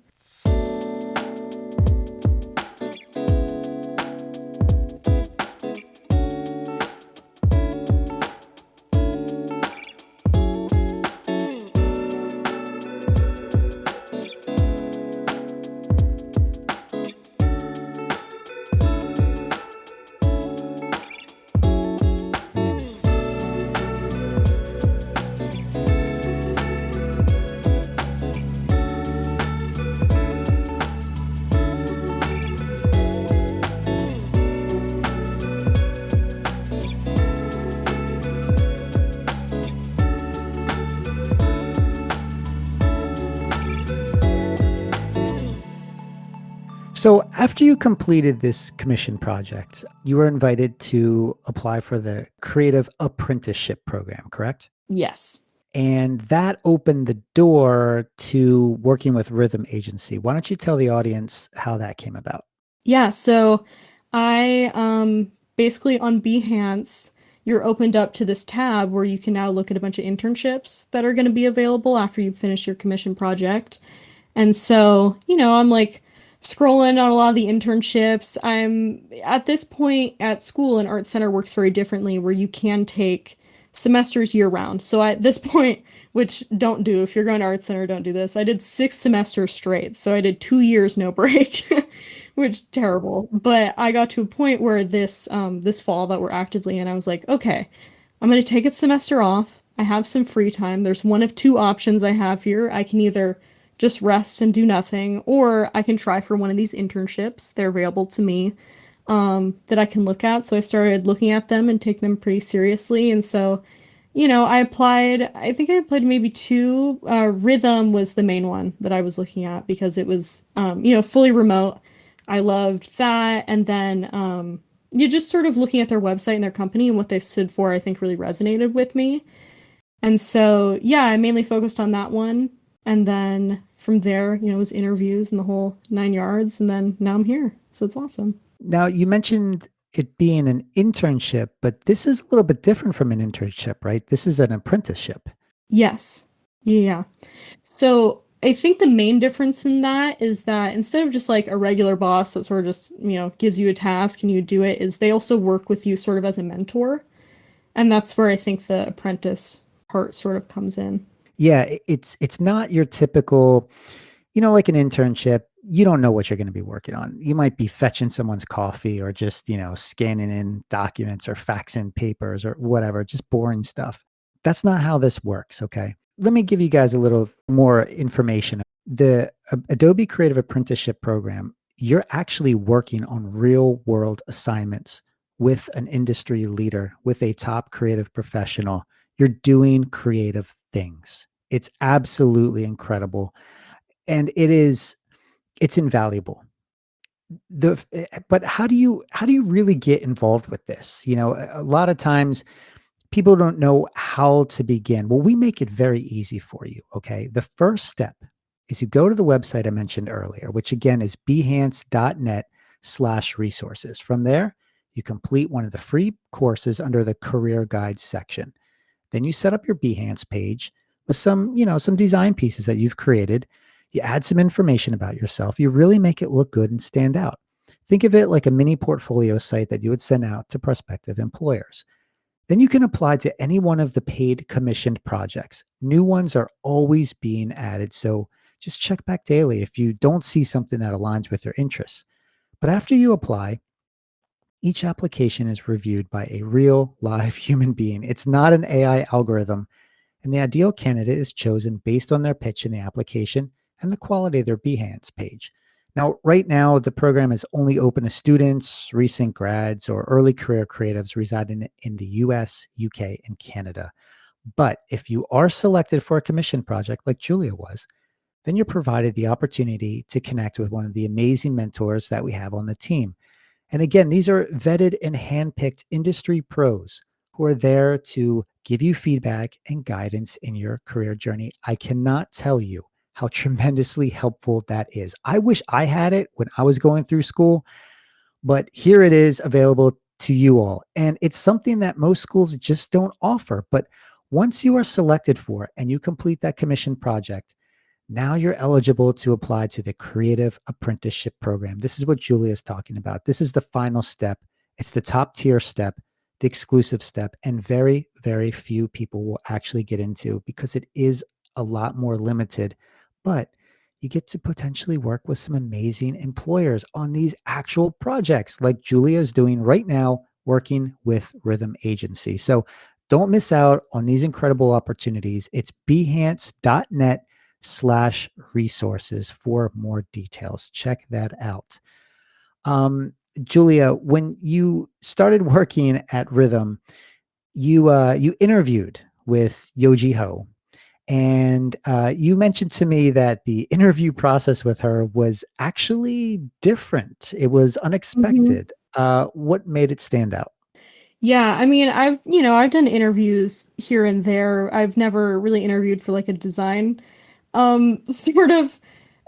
So, after you completed this commission project, you were invited to apply for the Creative Apprenticeship program, correct? Yes. And that opened the door to working with Rhythm Agency. Why don't you tell the audience how that came about? Yeah, so I basically on Behance, you're opened up to this tab where you can now look at a bunch of internships that are going to be available after you finish your commission project. And so, I'm like scrolling on a lot of the internships. I'm at this point at school, and ArtCenter works very differently where you can take semesters year round. So at this point, which don't do, if you're going to ArtCenter, don't do this. I did 6 semesters straight. So I did 2 years, no break, which terrible. But I got to a point where this fall that we're actively in, I was like, okay, I'm going to take a semester off. I have some free time. There's one of two options I have here. I can either just rest and do nothing, or I can try for one of these internships. They're available to me that I can look at. So I started looking at them and taking them pretty seriously. And so, I applied, I think I applied maybe two. Rhythm was the main one that I was looking at because it was, fully remote. I loved that. And then, you just sort of looking at their website and their company and what they stood for, I think really resonated with me. And so, yeah, I mainly focused on that one. And then from there, it was interviews and the whole 9 yards. And then now I'm here. So it's awesome. Now, you mentioned it being an internship, but this is a little bit different from an internship, right? This is an apprenticeship. Yes. Yeah. So I think the main difference in that is that instead of just like a regular boss that sort of just, gives you a task and you do it, is they also work with you sort of as a mentor. And that's where I think the apprentice part sort of comes in. Yeah, it's not your typical, like an internship. You don't know what you're going to be working on. You might be fetching someone's coffee, or just, scanning in documents or faxing papers or whatever, just boring stuff. That's not how this works, okay? Let me give you guys a little more information. The Adobe Creative Apprenticeship Program, you're actually working on real world assignments with an industry leader, with a top creative professional. You're doing creative things. It's absolutely incredible. And it's invaluable. But how do you really get involved with this? A lot of times people don't know how to begin. Well, we make it very easy for you. Okay. The first step is you go to the website I mentioned earlier, which again is behance.net/resources. From there, you complete one of the free courses under the career guide section. Then you set up your Behance page with some design pieces that you've created. You add some information about yourself. You really make it look good and stand out. Think of it like a mini portfolio site that you would send out to prospective employers. Then you can apply to any one of the paid commissioned projects. New ones are always being added, so just check back daily if you don't see something that aligns with your interests. But after you apply, each application is reviewed by a real live human being. It's not an AI algorithm, and the ideal candidate is chosen based on their pitch in the application and the quality of their Behance page. Now, right now, the program is only open to students, recent grads, or early career creatives residing in the US, UK, and Canada. But if you are selected for a commission project like Julia was, then you're provided the opportunity to connect with one of the amazing mentors that we have on the team. And again, these are vetted and handpicked industry pros who are there to give you feedback and guidance in your career journey. I cannot tell you how tremendously helpful that is. I wish I had it when I was going through school, but here it is available to you all. And it's something that most schools just don't offer. But once you are selected for it and you complete that commission project, now you're eligible to apply to the Creative Apprenticeship Program. This is what Julia is talking about. This is the final step. It's the top tier step, the exclusive step, and very, very few people will actually get into because it is a lot more limited. But you get to potentially work with some amazing employers on these actual projects like Julia is doing right now, working with Rhythm Agency. So don't miss out on these incredible opportunities. It's behance.net/resources for more details. Check that out. Julia, when you started working at Rhythm, you interviewed with Yoji Ho, and you mentioned to me that the interview process with her was actually different. It was Mhm. unexpected. What made it stand out? Yeah, I mean, I've done interviews here and there. I've never really interviewed for like a design sort of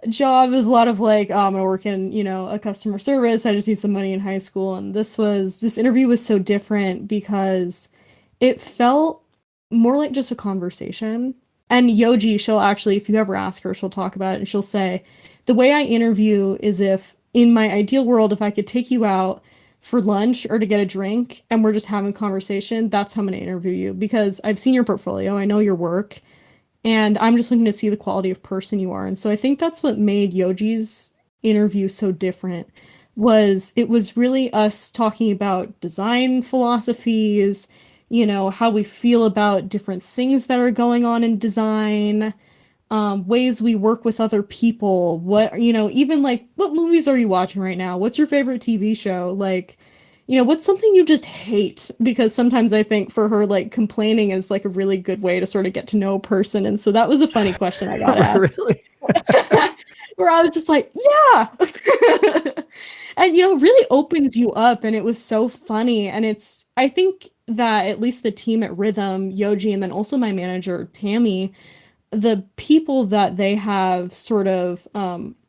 job. It was a lot of like, I'm gonna work in, a customer service. I just need some money in high school. And this interview was so different because it felt more like just a conversation. And Yoji, she'll actually, if you ever ask her, she'll talk about it and she'll say, the way I interview is if in my ideal world, if I could take you out for lunch or to get a drink and we're just having conversation, that's how I'm gonna interview you because I've seen your portfolio, I know your work, and I'm just looking to see the quality of person you are. And so I think that's what made Yoji's interview so different was it was really us talking about design philosophies, how we feel about different things that are going on in design, ways we work with other people, even like what movies are you watching right now? What's your favorite TV show? Like, what's something you just hate? Because sometimes I think for her, like complaining is like a really good way to sort of get to know a person. And so that was a funny question I got asked. Really? Where I was just like, yeah. And really opens you up and it was so funny. And I think that at least the team at Rhythm, Yoji, and then also my manager, Tammy, the people that they have sort of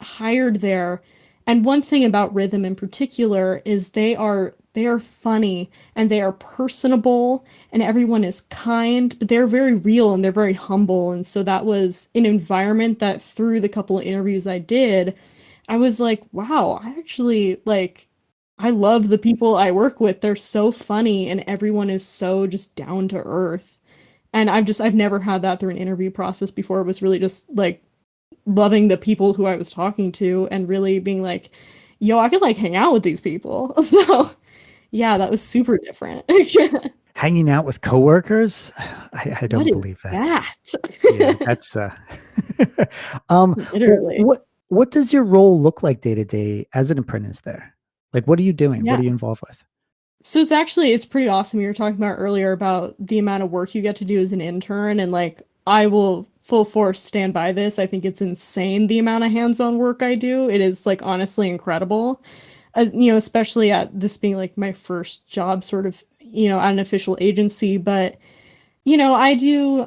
hired there. And one thing about Rhythm in particular is they are funny and they are personable and everyone is kind, but they're very real and they're very humble. And so that was an environment that through the couple of interviews I did, I was like, wow, I actually like I love the people I work with. They're so funny and everyone is so just down to earth. And I've never had that through an interview process before. It was really just like loving the people who I was talking to and really being like, yo, I could like hang out with these people. So yeah, that was super different. Hanging out with coworkers? I What don't is believe that. Yeah, that? that's um Literally. what does your role look like day to day as an apprentice there? Like what are you doing? What Yeah. are you involved with? So it's pretty awesome. You were talking about earlier about the amount of work you get to do as an intern, and like I will full force stand by this. I think it's insane the amount of hands-on work I do. It is like honestly incredible. Especially at this being like my first job sort of at an official agency, but I do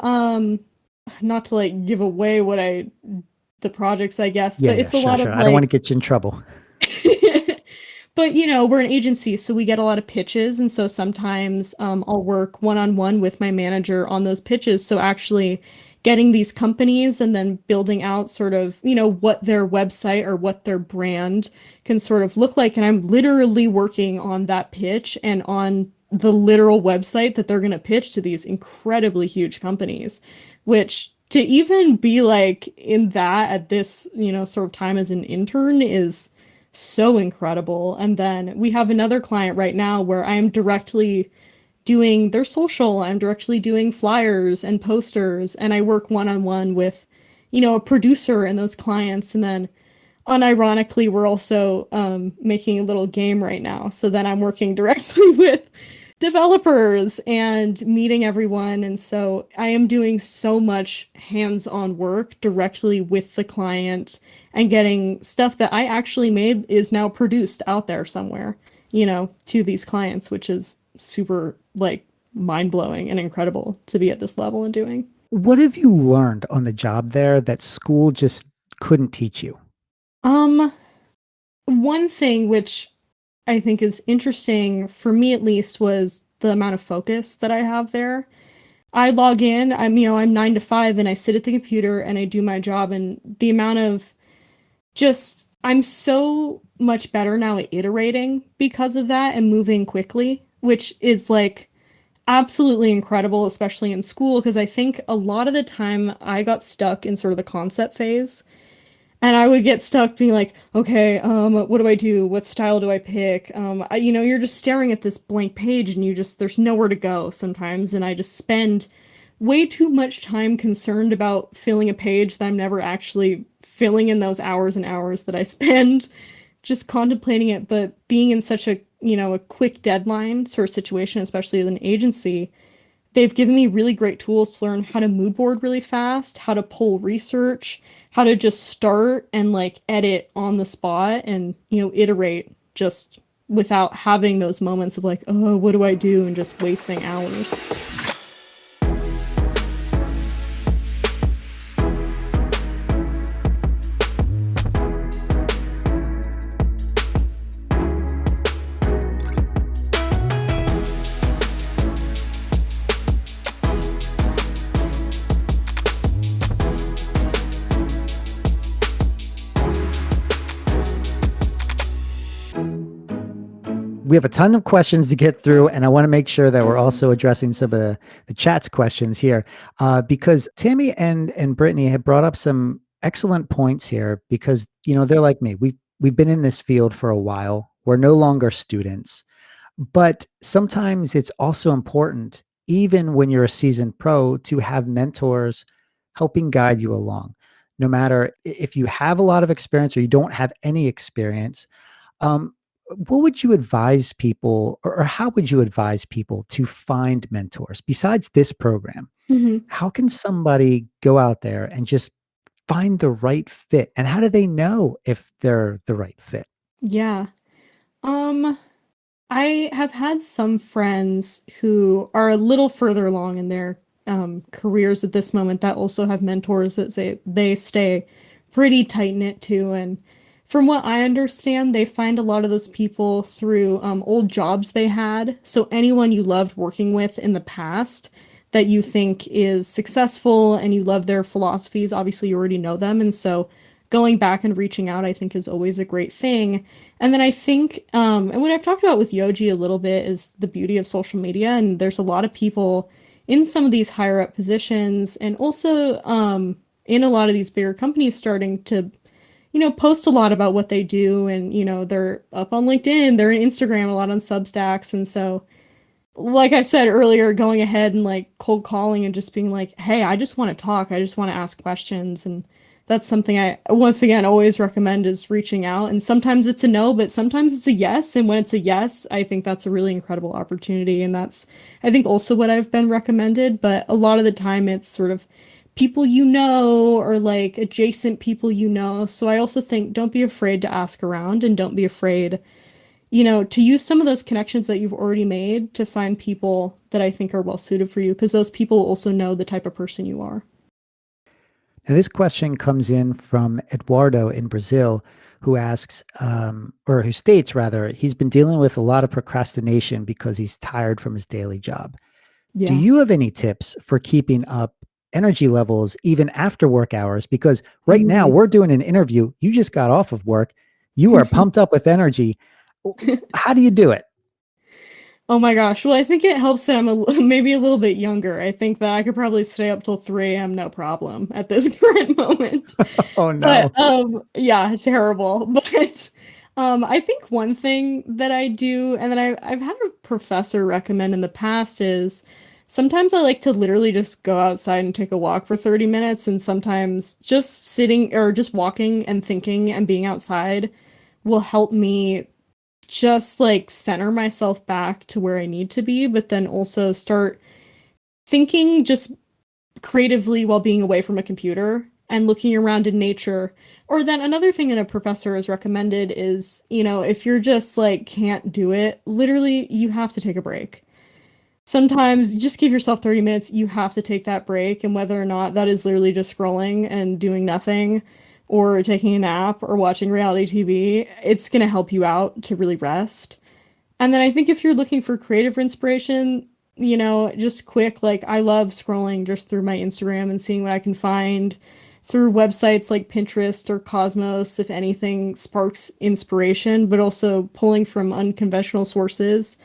not to like give away the projects, I guess, Yeah, but yeah, it's a sure, lot sure. of I don't want to like get you in trouble. but we're an agency, so we get a lot of pitches, and so sometimes I'll work one-on-one with my manager on those pitches. So actually getting these companies and then building out sort of, what their website or what their brand can sort of look like. And I'm literally working on that pitch and on the literal website that they're going to pitch to these incredibly huge companies, which to even be like in that at this, sort of time as an intern is so incredible. And then we have another client right now where I am directly doing their social, I'm directly doing flyers and posters, and I work one on one with, a producer and those clients. And then unironically, we're also making a little game right now. So then I'm working directly with developers and meeting everyone. And so I am doing so much hands-on work directly with the client and getting stuff that I actually made is now produced out there somewhere, to these clients, which is super like mind-blowing and incredible to be at this level and doing. What have you learned on the job there that school just couldn't teach you? Um, One thing which I think is interesting for me at least was the amount of focus that I have there. I log in, I'm 9 to 5 and I sit at the computer and I do my job, and the amount of just I'm so much better now at iterating because of that and moving quickly, which is like absolutely incredible, especially in school, because I think a lot of the time I got stuck in sort of the concept phase. And I would get stuck being like, okay, what do I do? What style do I pick? You're just staring at this blank page and there's nowhere to go sometimes. And I just spend way too much time concerned about filling a page that I'm never actually filling in those hours and hours that I spend just contemplating it. But being in such a quick deadline sort of situation, especially with an agency, they've given me really great tools to learn how to mood board really fast, how to pull research, how to just start and like edit on the spot and, iterate just without having those moments of like, oh, what do I do? And just wasting hours. We have a ton of questions to get through, and I want to make sure that we're also addressing some of the chat's questions here, because Tammy and Brittany have brought up some excellent points here. Because they're like me, we've been in this field for a while. We're no longer students, but sometimes it's also important, even when you're a seasoned pro, to have mentors helping guide you along. No matter if you have a lot of experience or you don't have any experience, um, what would you advise people, or how would you advise people to find mentors besides this program? Hmm. How can somebody go out there and just find the right fit? And how do they know if they're the right fit? Yeah. Um, I have had some friends who are a little further along in their careers at this moment that also have mentors that say they stay pretty tight knit to. And from what I understand, they find a lot of those people through old jobs they had. So anyone you loved working with in the past that you think is successful and you love their philosophies, obviously you already know them. And so going back and reaching out, I think, is always a great thing. And then I think, and what I've talked about with Yoji a little bit is the beauty of social media. And there's a lot of people in some of these higher up positions and also in a lot of these bigger companies starting to, post a lot about what they do. And, they're up on LinkedIn, they're on Instagram, a lot on Substacks. And so, like I said earlier, going ahead and like cold calling and just being like, hey, I just want to talk. I just want to ask questions. And that's something I, once again, always recommend is reaching out. And sometimes it's a no, but sometimes it's a yes. And when it's a yes, I think that's a really incredible opportunity. And that's, I think, also what I've been recommended. But a lot of the time it's sort of people or like adjacent people. So I also think don't be afraid to ask around and don't be afraid to use some of those connections that you've already made to find people that I think are well suited for you, because those people also know the type of person you are. Now, this question comes in from Eduardo in Brazil, who asks, or who states rather, he's been dealing with a lot of procrastination because he's tired from his daily job. Do Yeah. you have any tips for keeping up energy levels even after work hours? Because right now Mm. we're doing an interview. You just got off of work. You are pumped up with energy. How do you do it? Oh my gosh. Well, I think it helps that maybe a little bit younger. I think that I could probably stay up till 3 a.m. no problem at this current moment. Oh But no. yeah, terrible. But I think one thing that I do, and that I've had a professor recommend in the past, is sometimes I like to literally just go outside and take a walk for 30 minutes, and sometimes just sitting or just walking and thinking and being outside will help me just like center myself back to where I need to be, but then also start thinking just creatively while being away from a computer and looking around in nature. Or then another thing that a professor has recommended is, if you're just like can't do it, literally you have to take a break. Sometimes just give yourself 30 minutes, you have to take that break, and whether or not that is literally just scrolling and doing nothing or taking a nap or watching reality TV, it's going to help you out to really rest. And then I think if you're looking for creative inspiration, just quick, like I love scrolling just through my Instagram and seeing what I can find through websites like Pinterest or Cosmos, if anything sparks inspiration, but also pulling from unconventional sources.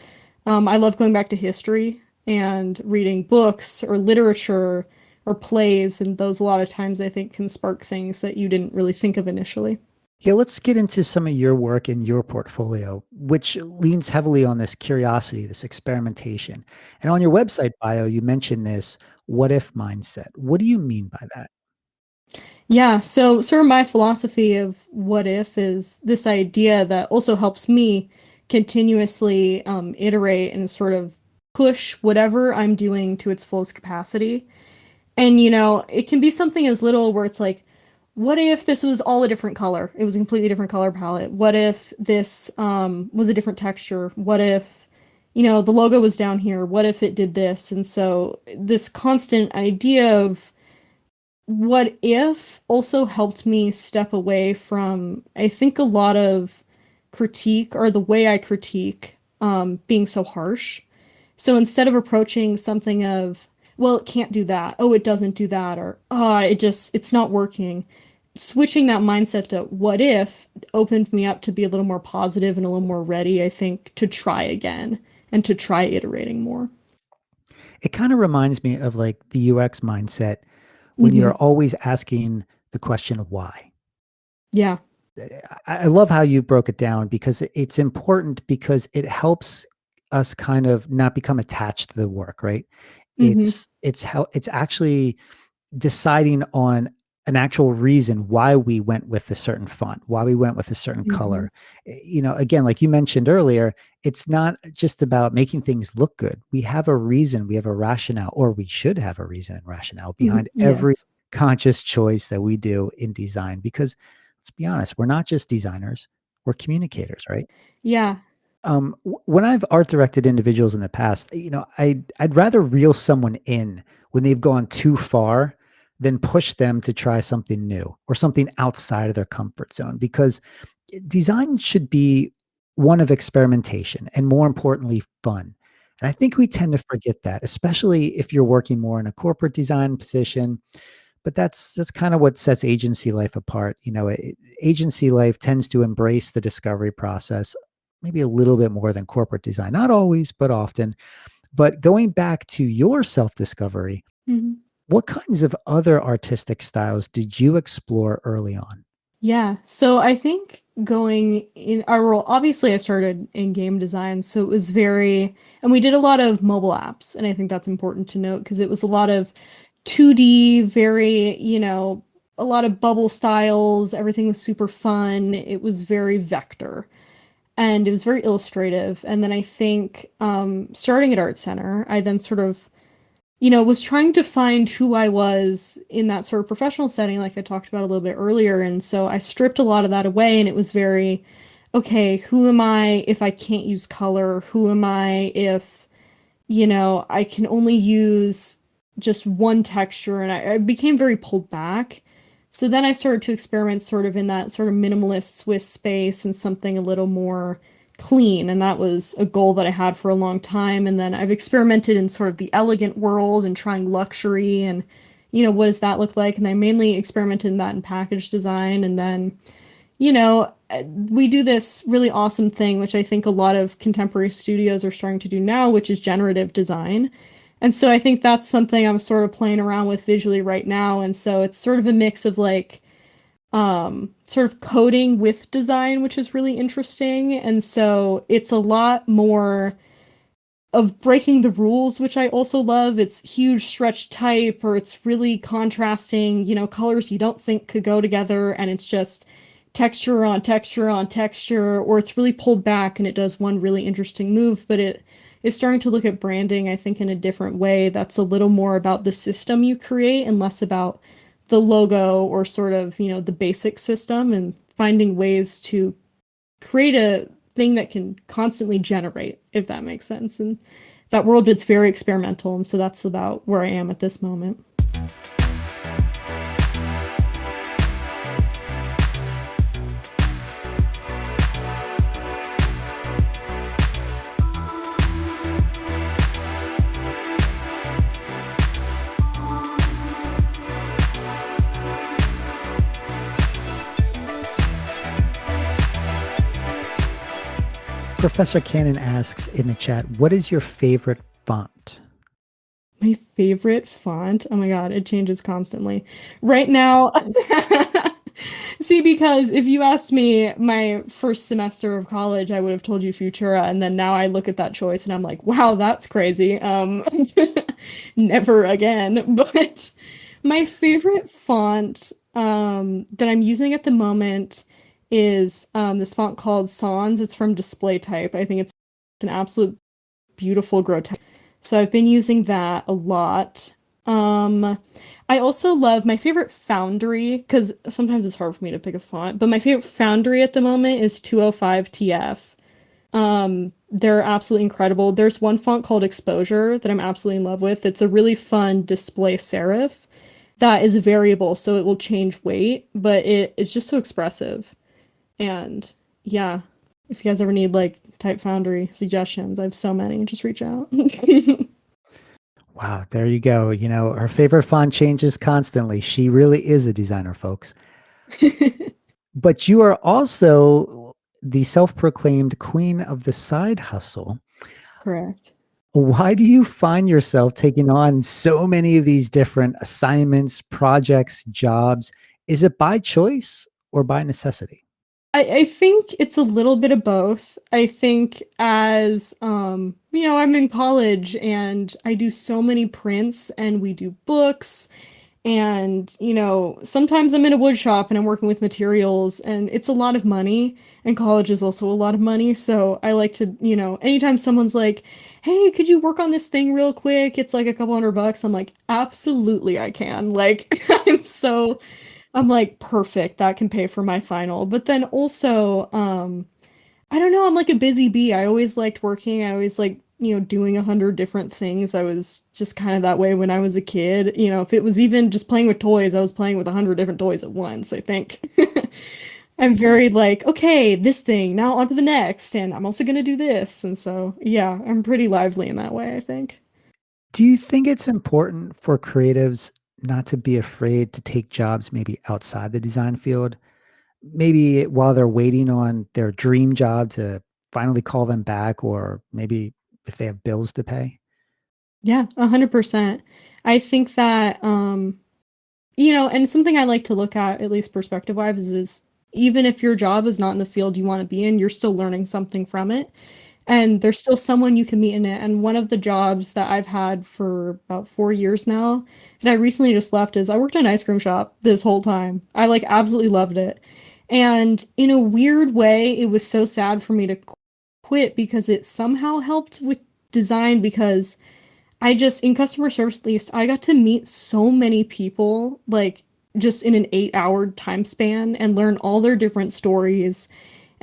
I love going back to history and reading books or literature or plays, and those a lot of times I think can spark things that you didn't really think of initially. Yeah, let's get into some of your work in your portfolio, which leans heavily on this curiosity, this experimentation. And on your website bio, you mentioned this what if mindset. What do you mean by that? Yeah, so sort of my philosophy of what if is this idea that also helps me continuously iterate and sort of push whatever I'm doing to its fullest capacity. And it can be something as little where it's like, what if this was all a different color? It was a completely different color palette. What if this was a different texture? What if, the logo was down here? What if it did this? And so this constant idea of what if also helped me step away from, I think, a lot of critique or the way I critique being so harsh. So instead of approaching something of, well, it can't do that, oh, it doesn't do that, or it's not working, switching that mindset to what if opened me up to be a little more positive and a little more ready, I think, to try again and to try iterating more. It kind of reminds me of like the UX mindset when Hmm. you're always asking the question of why. Yeah. I love how you broke it down because it's important because it helps us kind of not become attached to the work, right? Hmm. It's how it's actually deciding on an actual reason why we went with a certain font, why we went with a certain Hmm. color. Again, like you mentioned earlier, it's not just about making things look good. We have a reason, we have a rationale, or we should have a reason and rationale behind every Yes. conscious choice that we do in design. Because let's be honest, we're not just designers, we're communicators, right? Yeah. When I've art directed individuals in the past, I'd rather reel someone in when they've gone too far than push them to try something new or something outside of their comfort zone because design should be one of experimentation and more importantly, fun. And I think we tend to forget that, especially if you're working more in a corporate design position. But that's kind of what sets agency life apart. Agency life tends to embrace the discovery process maybe a little bit more than corporate design. Not always, but often. But going back to your self-discovery, Mhm. what kinds of other artistic styles did you explore early on? Yeah, so I think going in our role, obviously I started in game design, so it was and we did a lot of mobile apps, and I think that's important to note because it was a lot of 2D, very, a lot of bubble styles, everything was super fun, it was very vector, and it was very illustrative. And then I think starting at ArtCenter, I then sort of was trying to find who I was in that sort of professional setting, like I talked about a little bit earlier. And so I stripped a lot of that away, and it was very, okay, who am I if I can't use color? Who am I if, I can only use just one texture? And I became very pulled back. So then I started to experiment sort of in that sort of minimalist Swiss space and something a little more clean. And that was a goal that I had for a long time. And then I've experimented in sort of the elegant world and trying luxury and, what does that look like? And I mainly experimented in that in package design. And then we do this really awesome thing, which I think a lot of contemporary studios are starting to do now, which is generative design. And so I think that's something I'm sort of playing around with visually right now. And so it's sort of a mix of like sort of coding with design, which is really interesting. And so it's a lot more of breaking the rules, which I also love. It's huge stretch type, or it's really contrasting, colors you don't think could go together, and it's just texture on texture on texture, or it's really pulled back and it does one really interesting move, but it is starting to look at branding, I think, in a different way that's a little more about the system you create and less about the logo or sort of, the basic system, and finding ways to create a thing that can constantly generate, if that makes sense. And that world, it's very experimental. And so that's about where I am at this moment. Professor Cannon asks in the chat, what is your favorite font? My favorite font? Oh my God, it changes constantly. Right now, see, because if you asked me my first semester of college, I would have told you Futura, and then now I look at that choice and I'm like, wow, that's crazy. Never again. But my favorite font that I'm using at the moment is this font called Sans. It's from Display Type. I think it's an absolute beautiful grotesque. So I've been using that a lot. I also love my favorite foundry, because sometimes it's hard for me to pick a font, but my favorite foundry at the moment is 205 TF. They're absolutely incredible. There's one font called Exposure that I'm absolutely in love with. It's a really fun display serif that is variable, so it will change weight, but it's just so expressive. And yeah, if you guys ever need like type foundry suggestions, I have so many. Just reach out. Wow, there you go. Her favorite font changes constantly. She really is a designer, folks. But you are also the self-proclaimed queen of the side hustle. Correct. Why do you find yourself taking on so many of these different assignments, projects, jobs? Is it by choice or by necessity? I think it's a little bit of both. I think as I'm in college and I do so many prints and we do books and sometimes I'm in a wood shop and I'm working with materials and it's a lot of money, and college is also a lot of money. So I like to, anytime someone's like, "Hey, could you work on this thing real quick? It's like a couple $100." I'm like, "Absolutely I can." Like I'm like, perfect, that can pay for my final. But then also, I don't know, I'm like a busy bee. I always liked working. I always like, doing 100 different things. I was just kind of that way when I was a kid. If it was even just playing with toys, I was playing with 100 different toys at once, I think. I'm very like, okay, this thing, now on to the next, and I'm also gonna do this. And so, yeah, I'm pretty lively in that way, I think. Do you think it's important for creatives not to be afraid to take jobs maybe outside the design field? Maybe while they're waiting on their dream job to finally call them back, or maybe if they have bills to pay? Yeah, 100%. I think that and something I like to look at least perspective-wise, is even if your job is not in the field you want to be in, you're still learning something from it. And there's still someone you can meet in it. And one of the jobs that I've had for about 4 years now that I recently just left is I worked in an ice cream shop this whole time. I like absolutely loved it. And in a weird way, it was so sad for me to quit because it somehow helped with design, because I just, in customer service at least, I got to meet so many people, like just in an 8-hour time span, and learn all their different stories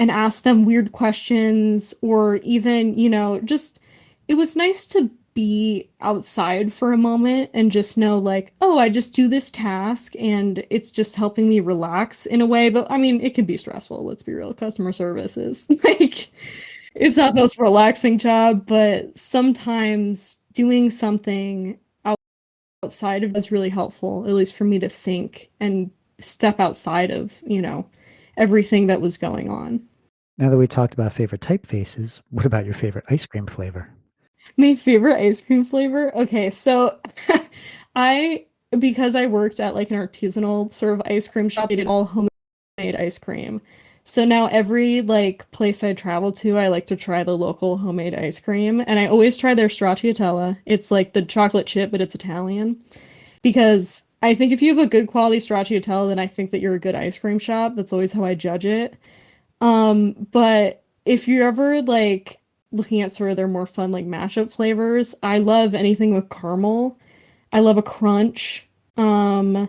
and ask them weird questions, or even, just it was nice to be outside for a moment and just know, like, oh, I just do this task and it's just helping me relax in a way. But I mean, it can be stressful, let's be real. Customer service is like, it's not the most relaxing job, but sometimes doing something outside of it is really helpful, at least for me to think and step outside of, everything that was going on. Now that we talked about favorite typefaces, what about your favorite ice cream flavor? My favorite ice cream flavor? Okay, so I because I worked at like an artisanal sort of ice cream shop, they did all homemade ice cream. So now every like place I travel to, I like to try the local homemade ice cream, and I always try their stracciatella. It's like the chocolate chip, but it's Italian. Because I think if you have a good quality stracciatella, then I think that you're a good ice cream shop. That's always how I judge it. But if you're ever like looking at sort of their more fun like mashup flavors, I love anything with caramel. I love a crunch. And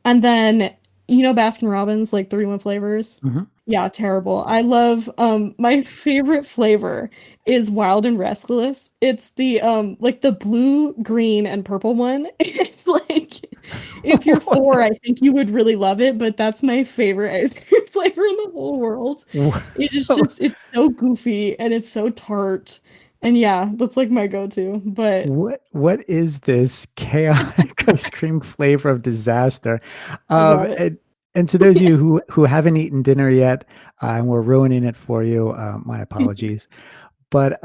then Baskin Robbins like 31 flavors. Mhm. Yeah, terrible. I love my favorite flavor is Wild and Restless. It's the like the blue, green, and purple one. It's like if you're four, I think you would really love it, but that's my favorite ice cream flavor in the whole world. It is just it's so goofy and it's so tart. And yeah, that's like my go-to. But What is this chaotic ice cream flavor of disaster? I love it. And to those of you who haven't eaten dinner yet, and we're ruining it for you, my apologies. But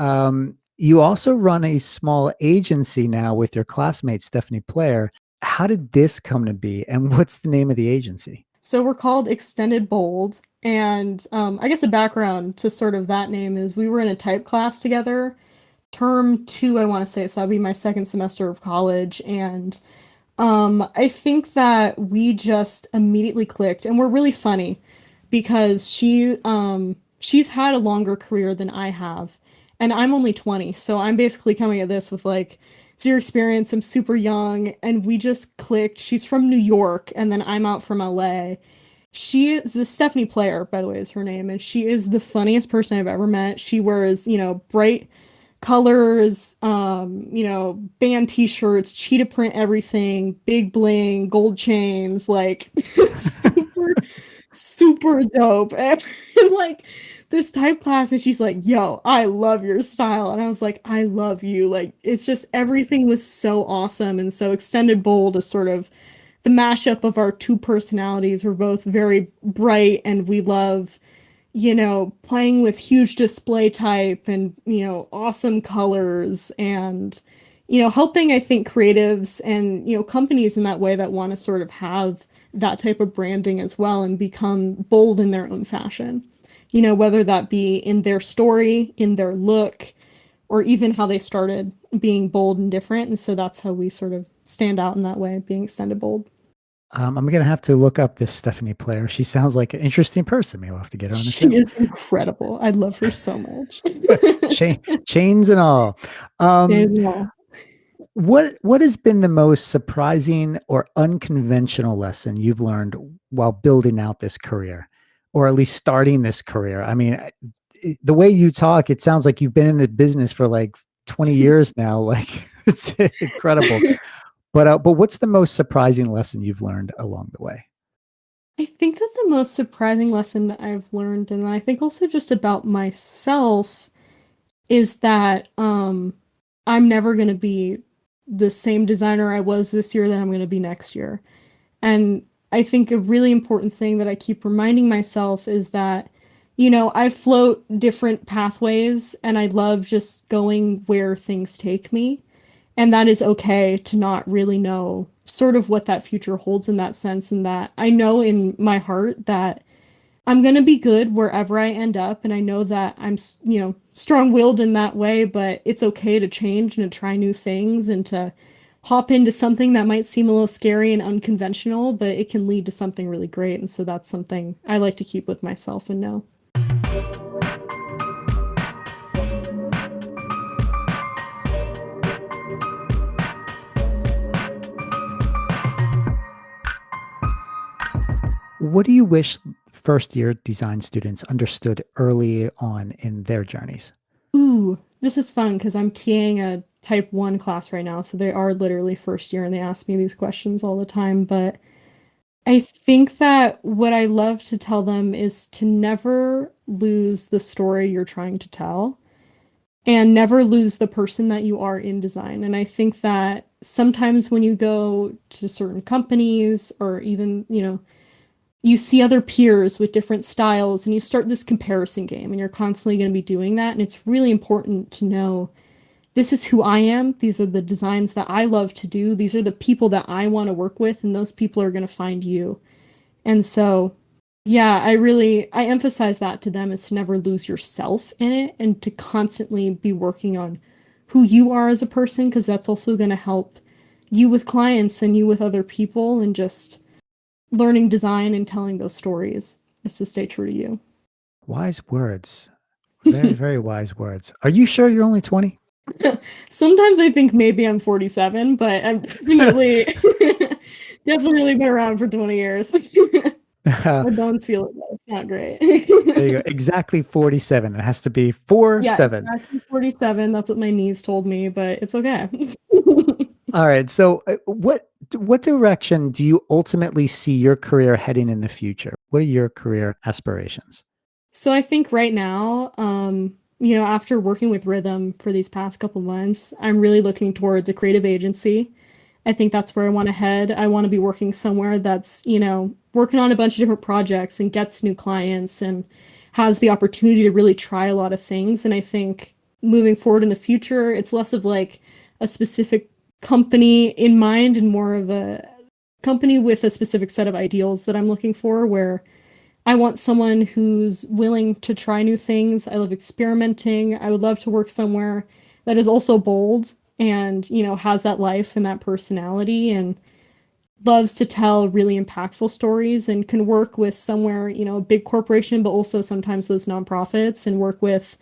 you also run a small agency now with your classmate Stephanie Player. How did this come to be, and what's the name of the agency? So we're called Extended Bold, and I guess a background to sort of that name is we were in a type class together, term two, I want to say, so that'd be my second semester of college, and I think that we just immediately clicked, and we're really funny because she's had a longer career than I have, and I'm only 20, so I'm basically coming at this with like zero experience. I'm super young, and we just clicked. She's from New York, and then I'm out from LA. She is the Stephanie Player, by the way, is her name, and she is the funniest person I've ever met. She wears, bright colors, band t-shirts, cheetah print everything, big bling, gold chains, like super, super dope. And like this type class, and she's like, yo, I love your style. And I was like, I love you. Like, it's just everything was so awesome. And so Extended Bold is sort of the mashup of our two personalities. We're both very bright and we love playing with huge display type and, awesome colors and, helping, I think, creatives and, companies in that way that want to sort of have that type of branding as well and become bold in their own fashion. Whether that be in their story, in their look, or even how they started being bold and different. And so that's how we sort of stand out in that way, being Extended Bold. I'm gonna have to look up this Stephanie Player. She sounds like an interesting person. Maybe we'll have to get her on the She show. is incredible. I love her so much. Chains and all. Yeah. What has been the most surprising or unconventional lesson you've learned while building out this career, or at least starting this career? I mean, the way you talk, it sounds like you've been in the business for like 20 years now. Like it's incredible. But what's the most surprising lesson you've learned along the way? I think that the most surprising lesson that I've learned, and I think also just about myself, is that I'm never going to be the same designer I was this year that I'm going to be next year. And I think a really important thing that I keep reminding myself is that, I float different pathways and I love just going where things take me. And that is okay to not really know sort of what that future holds in that sense. And that I know in my heart that I'm going to be good wherever I end up. And I know that I'm, strong-willed in that way, but it's okay to change and to try new things and to hop into something that might seem a little scary and unconventional, but it can lead to something really great. And so that's something I like to keep with myself and know. What do you wish first year design students understood early on in their journeys? Ooh, this is fun because I'm TAing a type 1 class right now. So they are literally first year and they ask me these questions all the time. But I think that what I love to tell them is to never lose the story you're trying to tell and never lose the person that you are in design. And I think that sometimes when you go to certain companies or even, you see other peers with different styles and you start this comparison game and you're constantly going to be doing that. And it's really important to know this is who I am. These are the designs that I love to do. These are the people that I want to work with, and those people are going to find you. And so, yeah, I emphasize that to them is to never lose yourself in it and to constantly be working on who you are as a person, because that's also going to help you with clients and you with other people, and just learning design and telling those stories is to stay true to you. Wise words. Very, very wise words. Are you sure you're only 20? Sometimes I think maybe I'm 47, but I'm definitely definitely been around for 20 years. My bones feel it though. It's not great. There you go. Exactly 47. It has to be 47. Yeah, exactly 47. That's what my knees told me, but it's okay. All right. So, what direction do you ultimately see your career heading in the future? What are your career aspirations? So I think right now, after working with Rhythm for these past couple months, I'm really looking towards a creative agency. I think that's where I want to head. I want to be working somewhere that's, working on a bunch of different projects and gets new clients and has the opportunity to really try a lot of things. And I think moving forward in the future, it's less of like a specific company in mind and more of a company with a specific set of ideals that I'm looking for, where I want someone who's willing to try new things. I love experimenting. I would love to work somewhere that is also bold and, has that life and that personality and loves to tell really impactful stories and can work with somewhere, a big corporation, but also sometimes those nonprofits, and work with,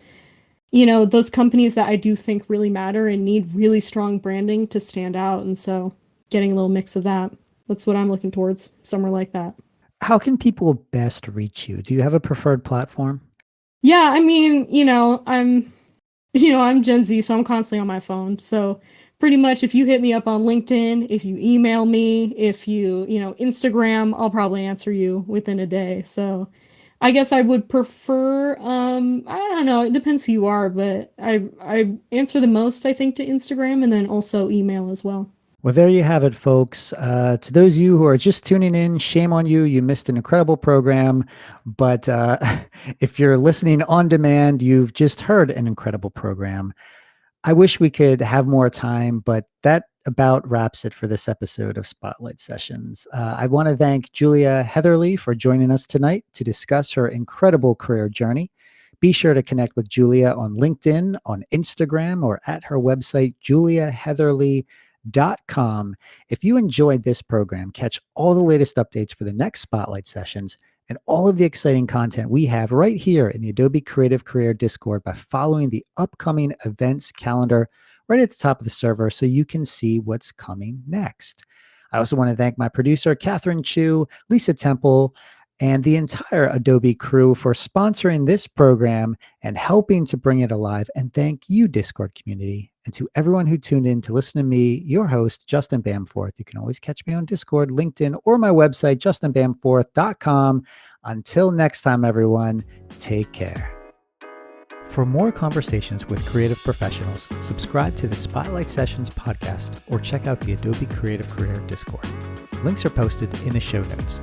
those companies that I do think really matter and need really strong branding to stand out. And so getting a little mix of that, that's what I'm looking towards, somewhere like that. How can people best reach you? Do you have a preferred platform? Yeah, I mean, I'm Gen Z, so I'm constantly on my phone. So pretty much if you hit me up on LinkedIn, if you email me, if you, Instagram, I'll probably answer you within a day. So I guess I would prefer, I don't know, it depends who you are, but I answer the most, I think, to Instagram, and then also email as well. Well, there you have it, folks. To those of you who are just tuning in, shame on you. You missed an incredible program. But if you're listening on demand, you've just heard an incredible program. I wish we could have more time, but that about wraps it for this episode of Spotlight Sessions. I want to thank Julia Heatherly for joining us tonight to discuss her incredible career journey. Be sure to connect with Julia on LinkedIn, on Instagram, or at her website, juliaheatherly.com. If you enjoyed this program, catch all the latest updates for the next Spotlight Sessions and all of the exciting content we have right here in the Adobe Creative Career Discord by following the upcoming events calendar right at the top of the server so you can see what's coming next. I also want to thank my producer, Catherine Chu, Lisa Temple, and the entire Adobe crew for sponsoring this program and helping to bring it alive. And thank you, Discord community. And to everyone who tuned in to listen to me, your host, Justin Bamforth. You can always catch me on Discord, LinkedIn, or my website, justinbamforth.com. Until next time, everyone, take care. For more conversations with creative professionals, subscribe to the Spotlight Sessions podcast or check out the Adobe Creative Career Discord. Links are posted in the show notes.